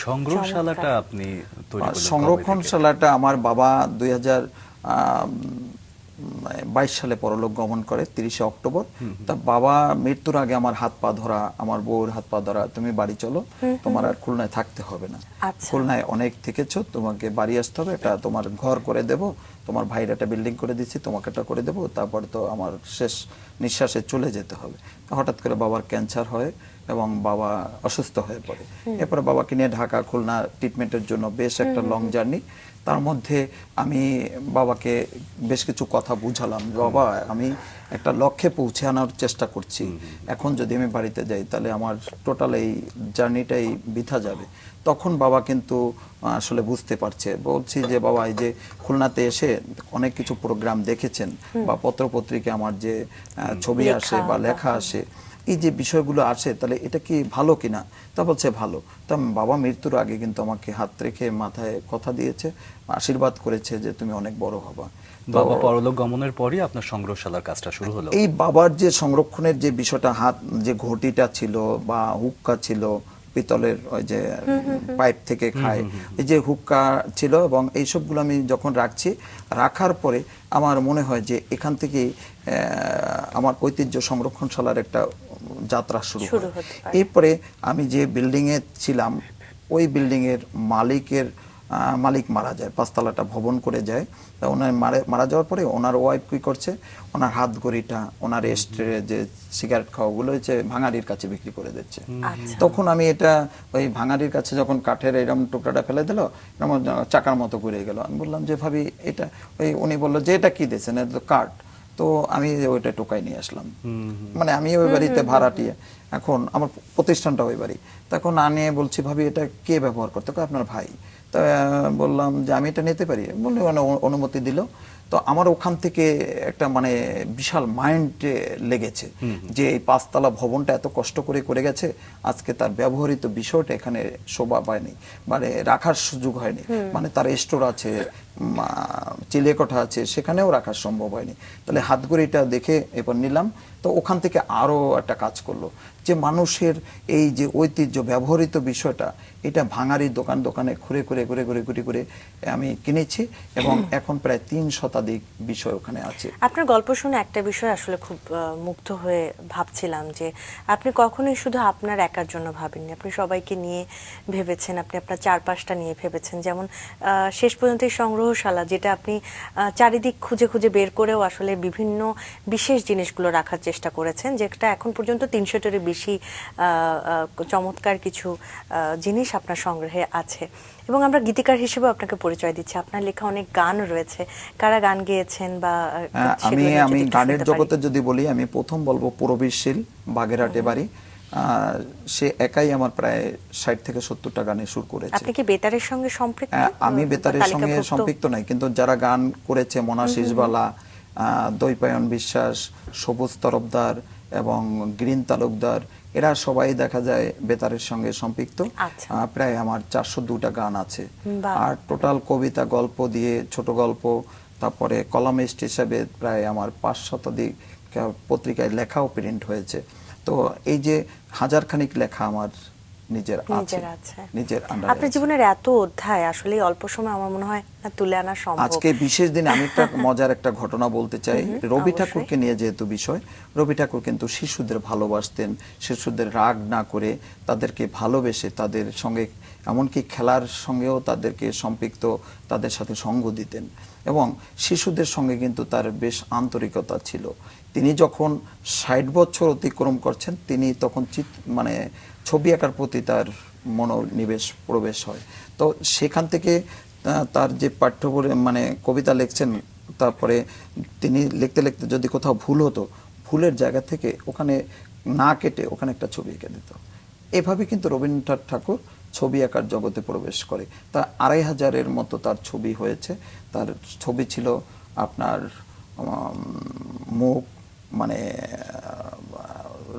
সংগ্রহশালাটা আপনি তৈরি করলেন সংরক্ষণশালাটা আমার বাবা 2022 সালে পরলোক গমন করে 30শে অক্টোবর। তা বাবা মৃত্যুর আগে আমার হাত পা ধরা, আমার বউর হাত পা ধরা, তুমি বাড়ি চলো, তোমার আর খুলনায় থাকতে হবে না, খুলনায় অনেক থেকেছো, তোমাকে বাড়ি আসতে হবে, এটা তোমার ঘর করে দেব, তোমার ভাইয়ের একটা বিল্ডিং করে দিচ্ছি, তোমাকে একটা করে দেবো, তারপরে তো আমার শেষ নিঃশ্বাসে চলে যেতে হবে। হঠাৎ করে বাবার ক্যান্সার হয়, এবং বাবা অসুস্থ হয়ে পড়ে। এরপরে বাবাকে নিয়ে ঢাকা খুলনা ট্রিটমেন্টের জন্য বেশ একটা লং জার্নি। তার মধ্যে আমি বাবাকে বেশ কিছু কথা বুঝালাম, বাবা আমি একটা লক্ষ্যে পৌঁছে আনার চেষ্টা করছি, এখন যদি আমি বাড়িতে যাই তাহলে আমার টোটাল এই জার্নিটাই বৃথা যাবে। তখন বাবা কিন্তু আসলে বুঝতে পারছে। বলছি যে বাবা এই যে খুলনাতে এসে অনেক কিছু প্রোগ্রাম দেখেছেন, বা পত্রপত্রিকা আমার যে ছবি আসে বা লেখা আসে, এই যে বিষয়গুলো আসে, তাহলে এটা কি ভালো কিনা? তা বলছে ভালো। তা বাবা মৃত্যুর আগে কিন্তু আমাকে হাত রেখে মাথায় কথা দিয়েছে, আশীর্বাদ করেছে যে তুমি অনেক বড় হবা। বাবা পরলোক গমনের পরই আপনার সংগ্রহশালার কাজটা শুরু হলো। এই বাবার যে সংরক্ষণের যে বিষয়টা, হাত যে ঘটিটা ছিল বা হুক্কা ছিল পিতলের, ওই যে পাইপ থেকে খায়, এই যে হুক্কা ছিল, এবং এই সবগুলো আমি যখন রাখার পরে আমার মনে হয় যে এখান থেকে আমার ঐতিহ্য সংরক্ষণশালার একটা যাত্রা শুরু হয়। হতে পারে। এরপরে আমি যে বিল্ডিং এ ছিলাম, ওই বিল্ডিং এর মালিক মারা যায়, পাঁচতলাটা ভবন করে যায়। তা ওনার মারা যাওয়ার পরে ওনার ওয়াইফ কি করছে, ওনার হাত ঘড়িটা, ওনার এস্ট্রে যে সিগারেট খাওয়াগুলো হচ্ছে ভাঙাড়ির কাছে বিক্রি করে দিচ্ছে। আচ্ছা। তখন আমি এটা ওই ভাঙাড়ির কাছে যখন কাঠের এরকম টুকরাটা ফেলে দিল, এরকম চাকার মতো ঘুরে গেল। আমি বললাম যে ভাবি এটা, উনি বললো যে এটা কি দিয়েছেন, এটা তো কাঠ। তো আমি ওইটা টোকাই নিয়ে আসলাম, মানে আমি ওই বাড়িতে ভাড়াটিয়ে, এখন আমার প্রতিষ্ঠানটা ওই বাড়ি। তখন আনিয়ে বলছি ভাবি এটা কে ব্যবহার করতে, আপনার ভাই। তা বললাম যে আমি এটা নিতে পারি, বললে অনুমতি দিল। তো আমার ওখান থেকে একটা মানে বিশাল মাইন্ড লেগেছে যে এই পাঁচতলা ভবনটা এত কষ্ট করে গেছে, আজকে তার ব্যবহৃত বিষয়টা এখানে শোভা পায়নি, মানে রাখার সুযোগ হয়নি। মানে তার স্টোর আছে, চিলেকোঠা আছে, সেখানেও রাখা সম্ভব হয়নি। তাহলে হাতগড়িটা দেখে এবার নিলাম। তো ওখান থেকে আরো একটা কাজ করলো যে মানুষের এই যে ঐতিহ্য ব্যবহৃত বিষয়টা, এটা ভাঙারি দোকানে ঘুরে আমি কিনেছি, এবং এখন প্রায় 3 শতাধিক বিষয় ওখানে আছে। আপনার গল্প শুনে একটা বিষয় আসলে খুব মুগ্ধ হয়ে ভাবছিলাম যে আপনি কখনোই শুধু আপনার একার জন্য ভাবেননি, আপনি সবাইকে নিয়ে ভেবেছেন, আপনি আপনার চারপাশটা নিয়ে ভেবেছেন। যেমন শেষ পর্যন্ত এই সংগ্রহশালা, যেটা আপনি চারিদিক খুঁজে বের করেও আসলে বিভিন্ন বিশেষ জিনিসগুলো রাখার চেষ্টা করেছেন, যেটা এখন পর্যন্ত 300-টিরও বেশি চমৎকার কিছু জিনিস আপনার সংগ্রহে আছে। এবং আমরা গীতিকার হিসেবে আপনাকে পরিচয় দিচ্ছি, আপনার লেখা অনেক গান রয়েছে, কারা গান গেয়েছেন বা আমি গানের জগতে যদি বলি, আমি প্রথম বলবো পূরবীর শীল, বাগেরহাটে বাড়ি। সে একাই আমার প্রায় 60 থেকে 70টা গানে সুর করেছে। আপনি কি বেতারের সঙ্গে সম্পৃক্ত? আমি বেতারের সঙ্গে সম্পৃক্ত নাই, কিন্তু যারা গান করেছে, মনা শীষবালা, দৈপায়ন বিশ্বাস, সবুজ তরফদার এবং গ্রিন তালুকদার, এরা সবাই দেখা যায় বেতারের সঙ্গে সম্পৃক্ত। আচ্ছা। প্রায় আমার 402টা গান আছে। বাহ। আর টোটাল কবিতা, গল্প দিয়ে, ছোট গল্প, তারপরে কলামিস্ট হিসাবে প্রায় আমার 5 শতাধিক পত্রিকায় লেখাও প্রিন্ট হয়েছে। তো এই যে হাজারখানিক লেখা আমার নিজের আছে। আপনার জীবনের এত অধ্যায় আসলে অল্প সময় আমার মনে হয় না তুলে আনা সম্ভব। আজকে বিশেষ দিনে আমি একটা মজার একটা ঘটনা বলতে চাই। রবি ঠাকুরকে নিয়ে যেহেতু বিষয়, রবি ঠাকুর কিন্তু শিশুদের ভালোবাসতেন, শিশুদের রাগ না করে তাদেরকে ভালোবেসে তাদের সঙ্গে, এমনকি খেলার সঙ্গেও তাদেরকে সম্পৃক্ত, তাদের সাথে সঙ্গ দিতেন, এবং শিশুদের সঙ্গে কিন্তু তার বেশ আন্তরিকতা ছিল। তিনি যখন 60 বছর অতিক্রম করছেন, তিনি তখন মানে ছবি আঁকার প্রতি তার মনোনিবেশ প্রবেশ হয়। তো সেখান থেকে তার যে পাঠ্য বই, মানে কবিতা লিখছেন, তারপরে তিনি লিখতে যদি কোথাও ভুল হতো, ভুলের জায়গা থেকে ওখানে না কেটে ওখানে একটা ছবি এঁকে দিত। এভাবে কিন্তু রবীন্দ্রনাথ ঠাকুর ছবি আঁকার জগতে প্রবেশ করে। তা 2500-এর মতো তার ছবি হয়েছে। তার ছবি ছিল আপনার মুখ, মানে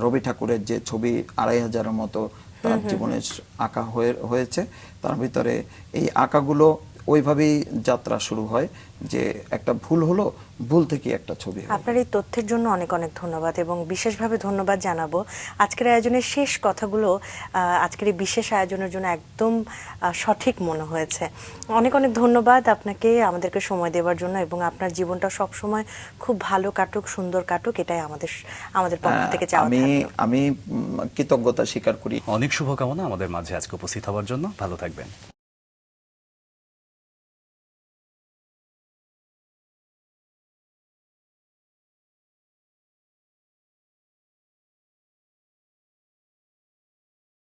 রবি ঠাকুরের যে ছবি 2500-এর মতো তার জীবনে আঁকা হয়েছে। তার ভিতরে এই আঁকাগুলো ওইভাবেই যাত্রা শুরু হয় যে একটা ভুল হলো, ভুল থেকে একটা ছবি হলো। আপনার এই তথ্যের জন্য অনেক ধন্যবাদ, এবং বিশেষভাবে ধন্যবাদ জানাবো আজকের আয়োজনের শেষ কথাগুলো আজকের এই বিশেষ আয়োজনের জন্য একদম সঠিক মনে হয়েছে। অনেক ধন্যবাদ আপনাকে আমাদেরকে সময় দেওয়ার জন্য, এবং আপনার জীবনটা সব সময় খুব ভালো কাটুক, সুন্দর কাটুক, এটাই আমাদের পক্ষ থেকে চাওয়া থাকলো। আমি কৃতজ্ঞতা স্বীকার করি। অনেক শুভকামনা আমাদের মাঝে আজকে উপস্থিত হওয়ার জন্য। ভালো থাকবেন।